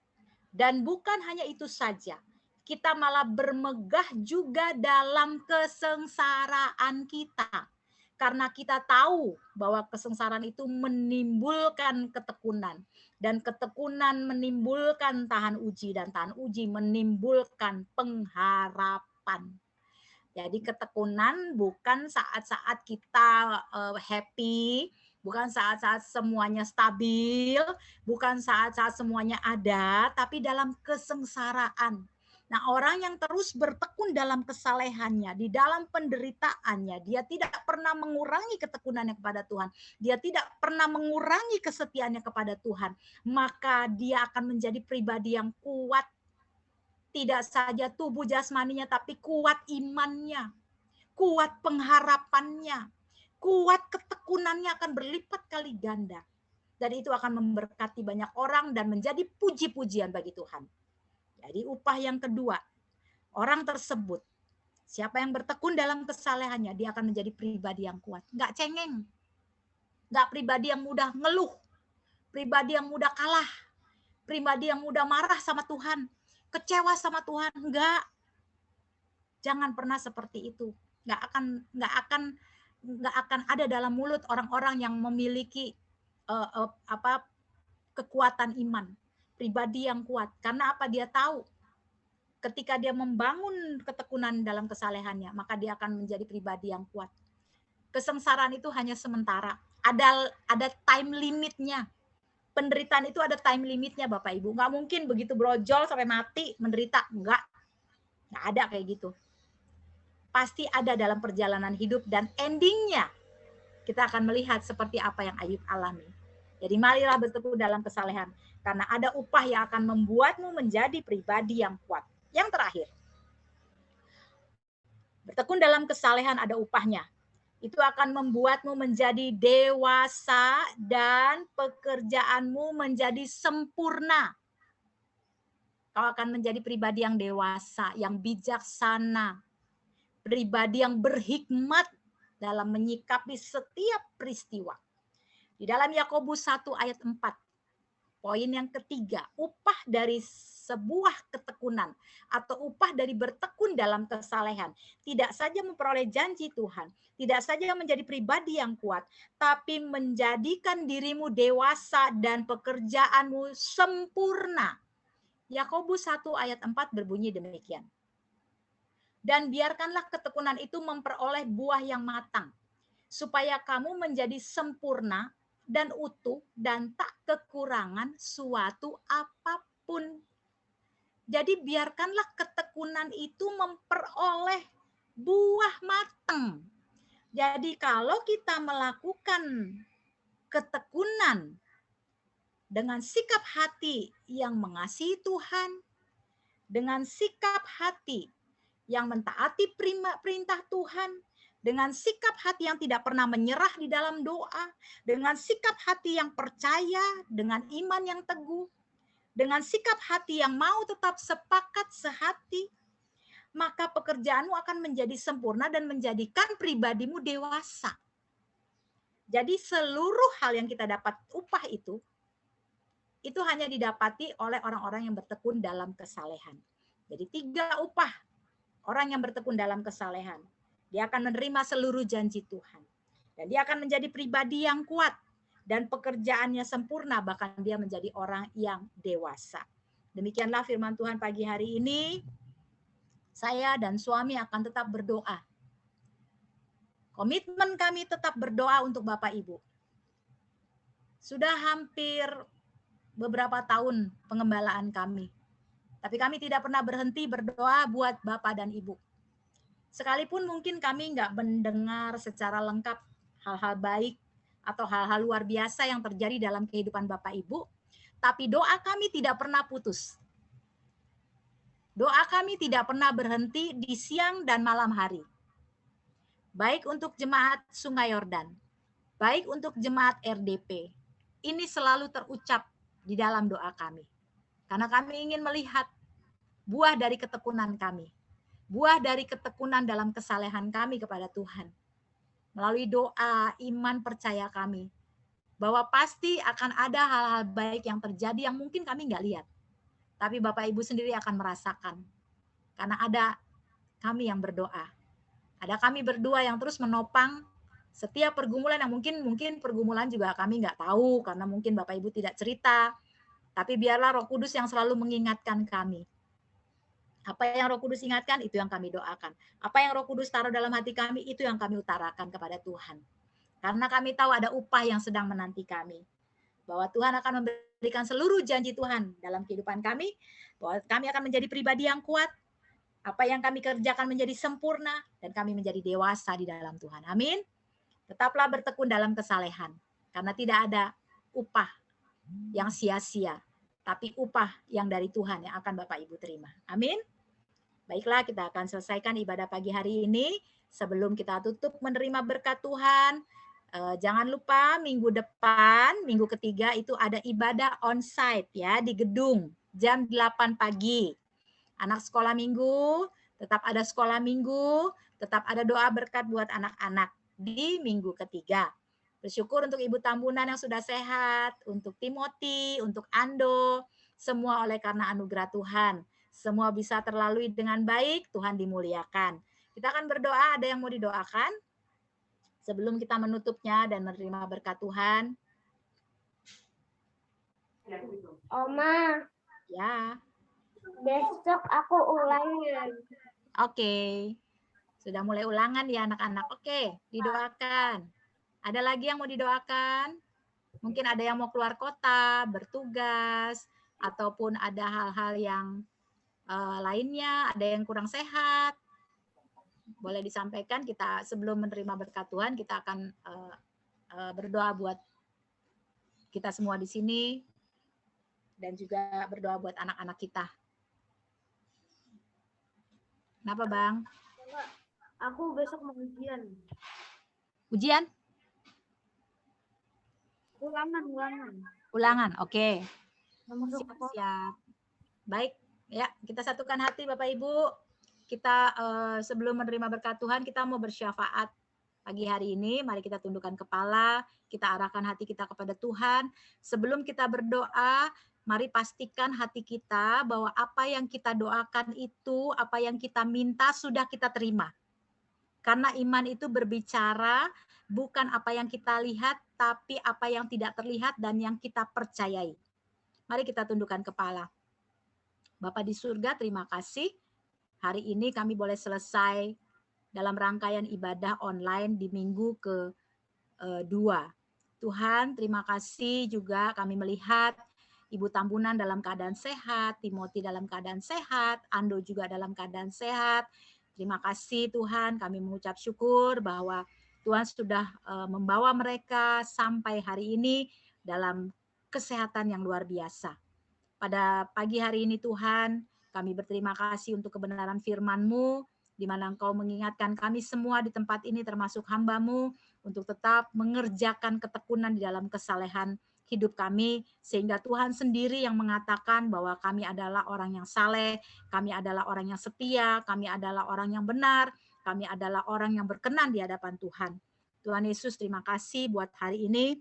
Dan bukan hanya itu saja, kita malah bermegah juga dalam kesengsaraan kita. Karena kita tahu bahwa kesengsaraan itu menimbulkan ketekunan. Dan ketekunan menimbulkan tahan uji. Dan tahan uji menimbulkan pengharapan. Jadi ketekunan bukan saat-saat kita happy, bukan saat-saat semuanya stabil, bukan saat-saat semuanya ada, tapi dalam kesengsaraan. Nah, orang yang terus bertekun dalam kesalehannya, di dalam penderitaannya, dia tidak pernah mengurangi ketekunannya kepada Tuhan. Dia tidak pernah mengurangi kesetiaannya kepada Tuhan. Maka dia akan menjadi pribadi yang kuat. Tidak saja tubuh jasmaninya, tapi kuat imannya. Kuat pengharapannya. Kuat ketekunannya akan berlipat kali ganda. Dan itu akan memberkati banyak orang dan menjadi puji-pujian bagi Tuhan. Jadi upah yang kedua, orang tersebut, siapa yang bertekun dalam kesalehannya, dia akan menjadi pribadi yang kuat. Nggak cengeng, nggak pribadi yang mudah ngeluh, pribadi yang mudah kalah, pribadi yang mudah marah sama Tuhan, kecewa sama Tuhan, enggak. Jangan pernah seperti itu. Nggak akan ada dalam mulut orang-orang yang memiliki kekuatan iman. Pribadi yang kuat. Karena apa? Dia tahu ketika dia membangun ketekunan dalam kesalehannya, maka dia akan menjadi pribadi yang kuat. Kesengsaraan itu hanya sementara. Ada time limitnya. Penderitaan itu ada time limitnya, Bapak Ibu. Nggak mungkin begitu brojol sampai mati menderita. Nggak ada kayak gitu. Pasti ada dalam perjalanan hidup dan endingnya kita akan melihat seperti apa yang Ayub alami. Jadi marilah bertekun dalam kesalehan. Karena ada upah yang akan membuatmu menjadi pribadi yang kuat. Yang terakhir, bertekun dalam kesalehan ada upahnya. Itu akan membuatmu menjadi dewasa dan pekerjaanmu menjadi sempurna. Kau akan menjadi pribadi yang dewasa, yang bijaksana. Pribadi yang berhikmat dalam menyikapi setiap peristiwa. Di dalam Yakobus 1 ayat 4. Poin yang ketiga, upah dari sebuah ketekunan atau upah dari bertekun dalam kesalehan. Tidak saja memperoleh janji Tuhan, tidak saja menjadi pribadi yang kuat, tapi menjadikan dirimu dewasa dan pekerjaanmu sempurna. Yakobus 1 ayat 4 berbunyi demikian. Dan biarkanlah ketekunan itu memperoleh buah yang matang, supaya kamu menjadi sempurna dan utuh dan tak kekurangan suatu apapun. Jadi biarkanlah ketekunan itu memperoleh buah matang. Jadi kalau kita melakukan ketekunan dengan sikap hati yang mengasihi Tuhan, dengan sikap hati yang mentaati perintah Tuhan, dengan sikap hati yang tidak pernah menyerah di dalam doa, dengan sikap hati yang percaya, dengan iman yang teguh, dengan sikap hati yang mau tetap sepakat sehati, maka pekerjaanmu akan menjadi sempurna dan menjadikan pribadimu dewasa. Jadi seluruh hal yang kita dapat upah itu hanya didapati oleh orang-orang yang bertekun dalam kesalehan. Jadi 3 upah orang yang bertekun dalam kesalehan. Dia akan menerima seluruh janji Tuhan. Dan dia akan menjadi pribadi yang kuat. Dan pekerjaannya sempurna, bahkan dia menjadi orang yang dewasa. Demikianlah firman Tuhan pagi hari ini. Saya dan suami akan tetap berdoa. Komitmen kami tetap berdoa untuk Bapak Ibu. Sudah hampir beberapa tahun pengembalaan kami. Tapi kami tidak pernah berhenti berdoa buat Bapak dan Ibu. Sekalipun mungkin kami nggak mendengar secara lengkap hal-hal baik atau hal-hal luar biasa yang terjadi dalam kehidupan Bapak Ibu, tapi doa kami tidak pernah putus. Doa kami tidak pernah berhenti di siang dan malam hari. Baik untuk jemaat Sungai Yordan, baik untuk jemaat RDP. Ini selalu terucap di dalam doa kami. Karena kami ingin melihat buah dari ketekunan kami. buah dari ketekunan dalam kesalehan kami kepada Tuhan. Melalui doa, iman, percaya kami. Bahwa pasti akan ada hal-hal baik yang terjadi yang mungkin kami nggak lihat. Tapi Bapak Ibu sendiri akan merasakan. Karena ada kami yang berdoa. Ada kami berdua yang terus menopang setiap pergumulan yang mungkin pergumulan juga kami nggak tahu karena mungkin Bapak Ibu tidak cerita. Tapi biarlah Roh Kudus yang selalu mengingatkan kami. Apa yang Roh Kudus ingatkan, itu yang kami doakan. Apa yang Roh Kudus taruh dalam hati kami, itu yang kami utarakan kepada Tuhan. Karena kami tahu ada upah yang sedang menanti kami. Bahwa Tuhan akan memberikan seluruh janji Tuhan dalam kehidupan kami. Bahwa kami akan menjadi pribadi yang kuat. Apa yang kami kerjakan menjadi sempurna. Dan kami menjadi dewasa di dalam Tuhan. Amin. Tetaplah bertekun dalam kesalehan. Karena tidak ada upah yang sia-sia. Tapi upah yang dari Tuhan yang akan Bapak Ibu terima. Amin. Baiklah, kita akan selesaikan ibadah pagi hari ini. Sebelum kita tutup menerima berkat Tuhan, jangan lupa minggu depan, minggu ketiga itu ada ibadah on-site ya di gedung jam 8 pagi. Anak sekolah minggu, tetap ada sekolah minggu, tetap ada doa berkat buat anak-anak di minggu ketiga. Bersyukur untuk Ibu Tambunan yang sudah sehat, untuk Timothy, untuk Ando, semua oleh karena anugerah Tuhan. Semua bisa terlalui dengan baik, Tuhan dimuliakan. Kita akan berdoa, ada yang mau didoakan? Sebelum kita menutupnya dan menerima berkat Tuhan. Oma, Ya, besok aku ulangan. oke. Sudah mulai ulangan ya anak-anak. Oke, didoakan. Ada lagi yang mau didoakan? Mungkin ada yang mau keluar kota, bertugas, ataupun ada hal-hal yang lainnya, ada yang kurang sehat. Boleh disampaikan, kita sebelum menerima berkat Tuhan, kita akan berdoa buat kita semua di sini, dan juga berdoa buat anak-anak kita. Kenapa, Bang? Aku besok mau ujian. Ujian? Ulangan. Ulangan, oke. Masuk Siap. Baik, ya kita satukan hati Bapak Ibu. Kita sebelum menerima berkat Tuhan, kita mau bersyafaat pagi hari ini. Mari kita tundukkan kepala, kita arahkan hati kita kepada Tuhan. Sebelum kita berdoa, mari pastikan hati kita bahwa apa yang kita doakan itu, apa yang kita minta sudah kita terima. Karena iman itu berbicara bukan apa yang kita lihat, tapi apa yang tidak terlihat dan yang kita percayai. Mari kita tundukkan kepala. Bapa di surga, terima kasih. Hari ini kami boleh selesai dalam rangkaian ibadah online di minggu ke-2. Tuhan, terima kasih juga kami melihat Ibu Tambunan dalam keadaan sehat, Timothy dalam keadaan sehat, Ando juga dalam keadaan sehat. Terima kasih Tuhan, kami mengucap syukur bahwa Tuhan sudah membawa mereka sampai hari ini dalam kesehatan yang luar biasa. Pada pagi hari ini Tuhan, kami berterima kasih untuk kebenaran firman-Mu, di mana Engkau mengingatkan kami semua di tempat ini termasuk hamba-Mu untuk tetap mengerjakan ketekunan di dalam kesalehan hidup kami, sehingga Tuhan sendiri yang mengatakan bahwa kami adalah orang yang saleh, kami adalah orang yang setia, kami adalah orang yang benar, kami adalah orang yang berkenan di hadapan Tuhan. Tuhan Yesus, terima kasih buat hari ini.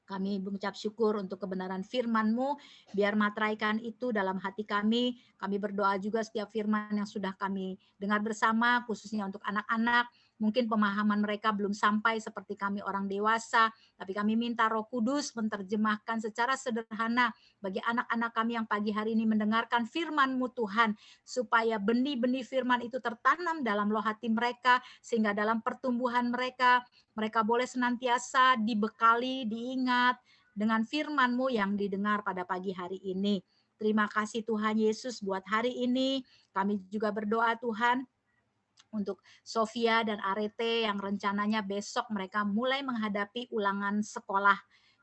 Kami mengucap syukur untuk kebenaran firman-Mu, biar materaikan itu dalam hati kami. Kami berdoa juga setiap firman yang sudah kami dengar bersama, khususnya untuk anak-anak. Mungkin pemahaman mereka belum sampai seperti kami orang dewasa, tapi kami minta Roh Kudus menerjemahkan secara sederhana bagi anak-anak kami yang pagi hari ini mendengarkan firman-Mu Tuhan, supaya benih-benih firman itu tertanam dalam loh hati mereka, sehingga dalam pertumbuhan mereka boleh senantiasa dibekali, diingat dengan firman-Mu yang didengar pada pagi hari ini. Terima kasih Tuhan Yesus buat hari ini. Kami juga berdoa Tuhan untuk Sofia dan Arete yang rencananya besok mereka mulai menghadapi ulangan sekolah.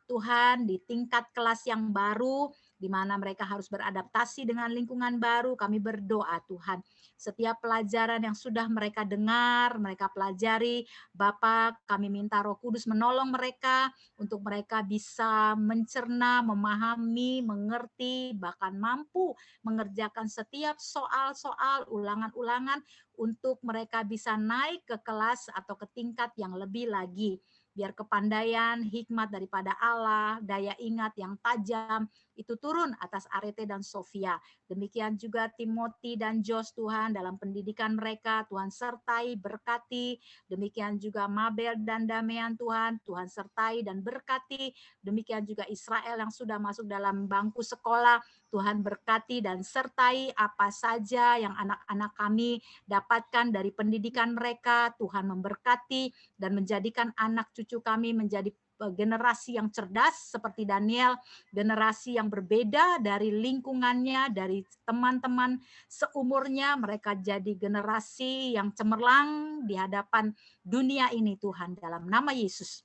Tuhan, di tingkat kelas yang baru, di mana mereka harus beradaptasi dengan lingkungan baru. Kami berdoa Tuhan, setiap pelajaran yang sudah mereka dengar, mereka pelajari, Bapa, kami minta Roh Kudus menolong mereka untuk mereka bisa mencerna, memahami, mengerti, bahkan mampu mengerjakan setiap soal-soal, ulangan-ulangan untuk mereka bisa naik ke kelas atau ke tingkat yang lebih lagi. Biar kepandaian, hikmat daripada Allah, daya ingat yang tajam, itu turun atas Arete dan Sofia. Demikian juga Timothy dan Jos Tuhan dalam pendidikan mereka, Tuhan sertai, berkati. Demikian juga Mabel dan Damian Tuhan, Tuhan sertai dan berkati. Demikian juga Israel yang sudah masuk dalam bangku sekolah, Tuhan berkati dan sertai apa saja yang anak-anak kami dapatkan dari pendidikan mereka. Tuhan memberkati dan menjadikan anak cucu kami menjadi generasi yang cerdas seperti Daniel, generasi yang berbeda dari lingkungannya, dari teman-teman seumurnya. Mereka jadi generasi yang cemerlang di hadapan dunia ini Tuhan, dalam nama Yesus.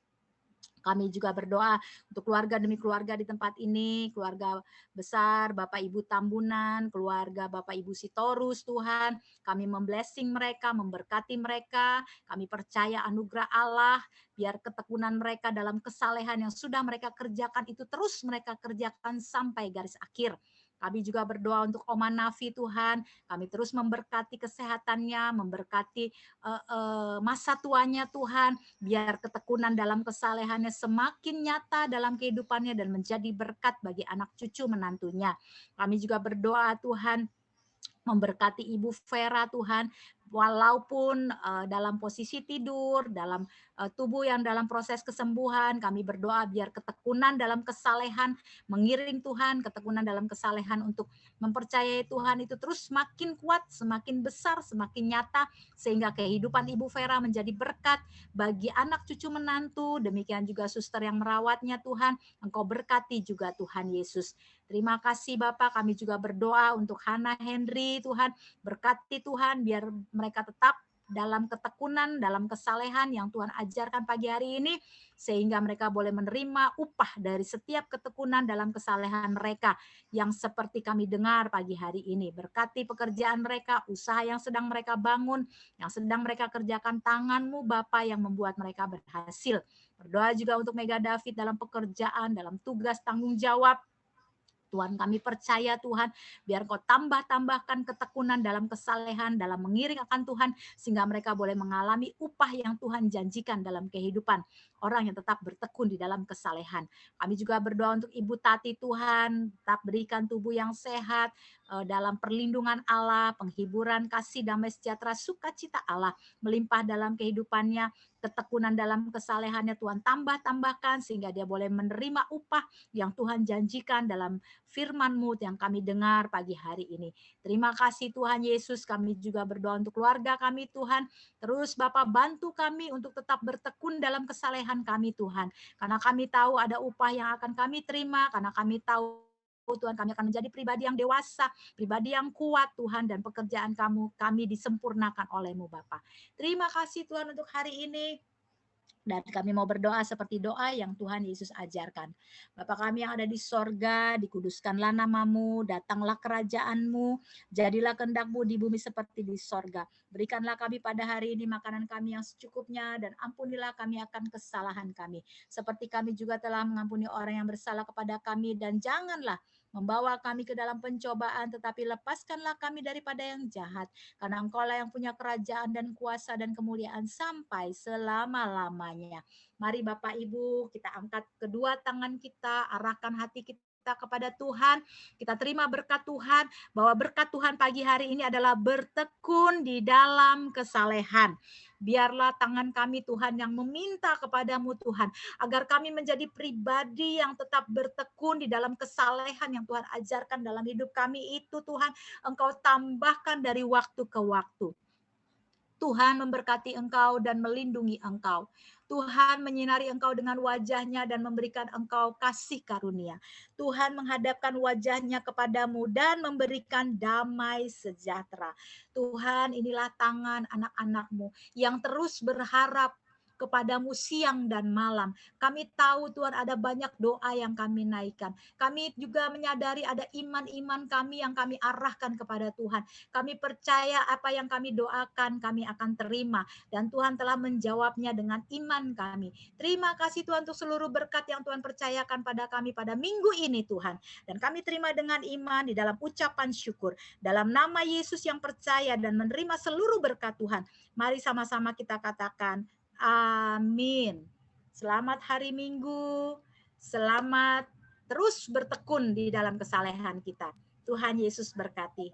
Kami juga berdoa untuk keluarga demi keluarga di tempat ini, keluarga besar, Bapak Ibu Tambunan, keluarga Bapak Ibu Sitorus Tuhan. Kami memblessing mereka, memberkati mereka. Kami percaya anugerah Allah, biar ketekunan mereka dalam kesalehan yang sudah mereka kerjakan itu terus mereka kerjakan sampai garis akhir. Kami juga berdoa untuk Oma Nafi Tuhan. Kami terus memberkati kesehatannya, memberkati masa tuanya Tuhan. Biar ketekunan dalam kesalehannya semakin nyata dalam kehidupannya dan menjadi berkat bagi anak cucu menantunya. Kami juga berdoa Tuhan, memberkati Ibu Vera Tuhan, walaupun dalam posisi tidur, dalam tubuh yang dalam proses kesembuhan, kami berdoa biar ketekunan dalam kesalehan mengiring Tuhan, ketekunan dalam kesalehan untuk mempercayai Tuhan itu terus semakin kuat, semakin besar, semakin nyata, sehingga kehidupan Ibu Vera menjadi berkat bagi anak cucu menantu. Demikian juga suster yang merawatnya Tuhan, Engkau berkati juga Tuhan Yesus. Terima kasih Bapak, kami juga berdoa untuk Hana Henry Tuhan, berkati Tuhan biar mereka tetap dalam ketekunan, dalam kesalehan yang Tuhan ajarkan pagi hari ini, sehingga mereka boleh menerima upah dari setiap ketekunan dalam kesalehan mereka yang seperti kami dengar pagi hari ini. Berkati pekerjaan mereka, usaha yang sedang mereka bangun, yang sedang mereka kerjakan, tangan-Mu Bapa yang membuat mereka berhasil. Berdoa juga untuk Mega David dalam pekerjaan, dalam tugas tanggung jawab. Tuhan, kami percaya Tuhan, biar Kau tambahkan ketekunan dalam kesalehan, dalam mengiring akan Tuhan, sehingga mereka boleh mengalami upah yang Tuhan janjikan dalam kehidupan orang yang tetap bertekun di dalam kesalehan. Kami juga berdoa untuk Ibu Tati Tuhan, tetap berikan tubuh yang sehat, dalam perlindungan Allah, penghiburan, kasih, damai, sejahtera, sukacita Allah melimpah dalam kehidupannya, ketekunan dalam kesalehannya Tuhan tambahkan sehingga dia boleh menerima upah yang Tuhan janjikan dalam firman-Mu yang kami dengar pagi hari ini. Terima kasih Tuhan Yesus, kami juga berdoa untuk keluarga kami Tuhan. Terus Bapak bantu kami untuk tetap bertekun dalam kesalehan kami Tuhan. Karena kami tahu ada upah yang akan kami terima, karena kami tahu Tuhan kami akan menjadi pribadi yang dewasa, pribadi yang kuat Tuhan, dan pekerjaan kami disempurnakan oleh-Mu Bapa. Terima kasih Tuhan untuk hari ini. Dan kami mau berdoa seperti doa yang Tuhan Yesus ajarkan. Bapa kami yang ada di sorga, dikuduskanlah nama-Mu, datanglah kerajaan-Mu, jadilah kehendak-Mu di bumi seperti di sorga. Berikanlah kami pada hari ini makanan kami yang secukupnya, dan ampunilah kami akan kesalahan kami. Seperti kami juga telah mengampuni orang yang bersalah kepada kami, dan janganlah membawa kami ke dalam pencobaan, tetapi lepaskanlah kami daripada yang jahat. Karena Engkau-lah yang punya kerajaan dan kuasa dan kemuliaan sampai selama-lamanya. Mari Bapak Ibu, kita angkat kedua tangan kita, arahkan hati kita kepada Tuhan. Kita terima berkat Tuhan, bahwa berkat Tuhan pagi hari ini adalah bertekun di dalam kesalehan. Biarlah tangan kami Tuhan yang meminta kepadamu Tuhan, agar kami menjadi pribadi yang tetap bertekun di dalam kesalehan yang Tuhan ajarkan dalam hidup kami itu Tuhan, Engkau tambahkan dari waktu ke waktu. Tuhan memberkati engkau dan melindungi engkau. Tuhan menyinari engkau dengan wajahnya dan memberikan engkau kasih karunia. Tuhan menghadapkan wajahnya kepadamu dan memberikan damai sejahtera. Tuhan, inilah tangan anak-anakmu yang terus berharap kepadamu siang dan malam. Kami tahu Tuhan ada banyak doa yang kami naikkan. Kami juga menyadari ada iman-iman kami yang kami arahkan kepada Tuhan. Kami percaya apa yang kami doakan kami akan terima. Dan Tuhan telah menjawabnya dengan iman kami. Terima kasih Tuhan untuk seluruh berkat yang Tuhan percayakan pada kami pada minggu ini Tuhan. Dan kami terima dengan iman di dalam ucapan syukur. Dalam nama Yesus yang percaya dan menerima seluruh berkat Tuhan. Mari sama-sama kita katakan amin. Selamat hari Minggu. Selamat terus bertekun di dalam kesalehan kita. Tuhan Yesus berkati.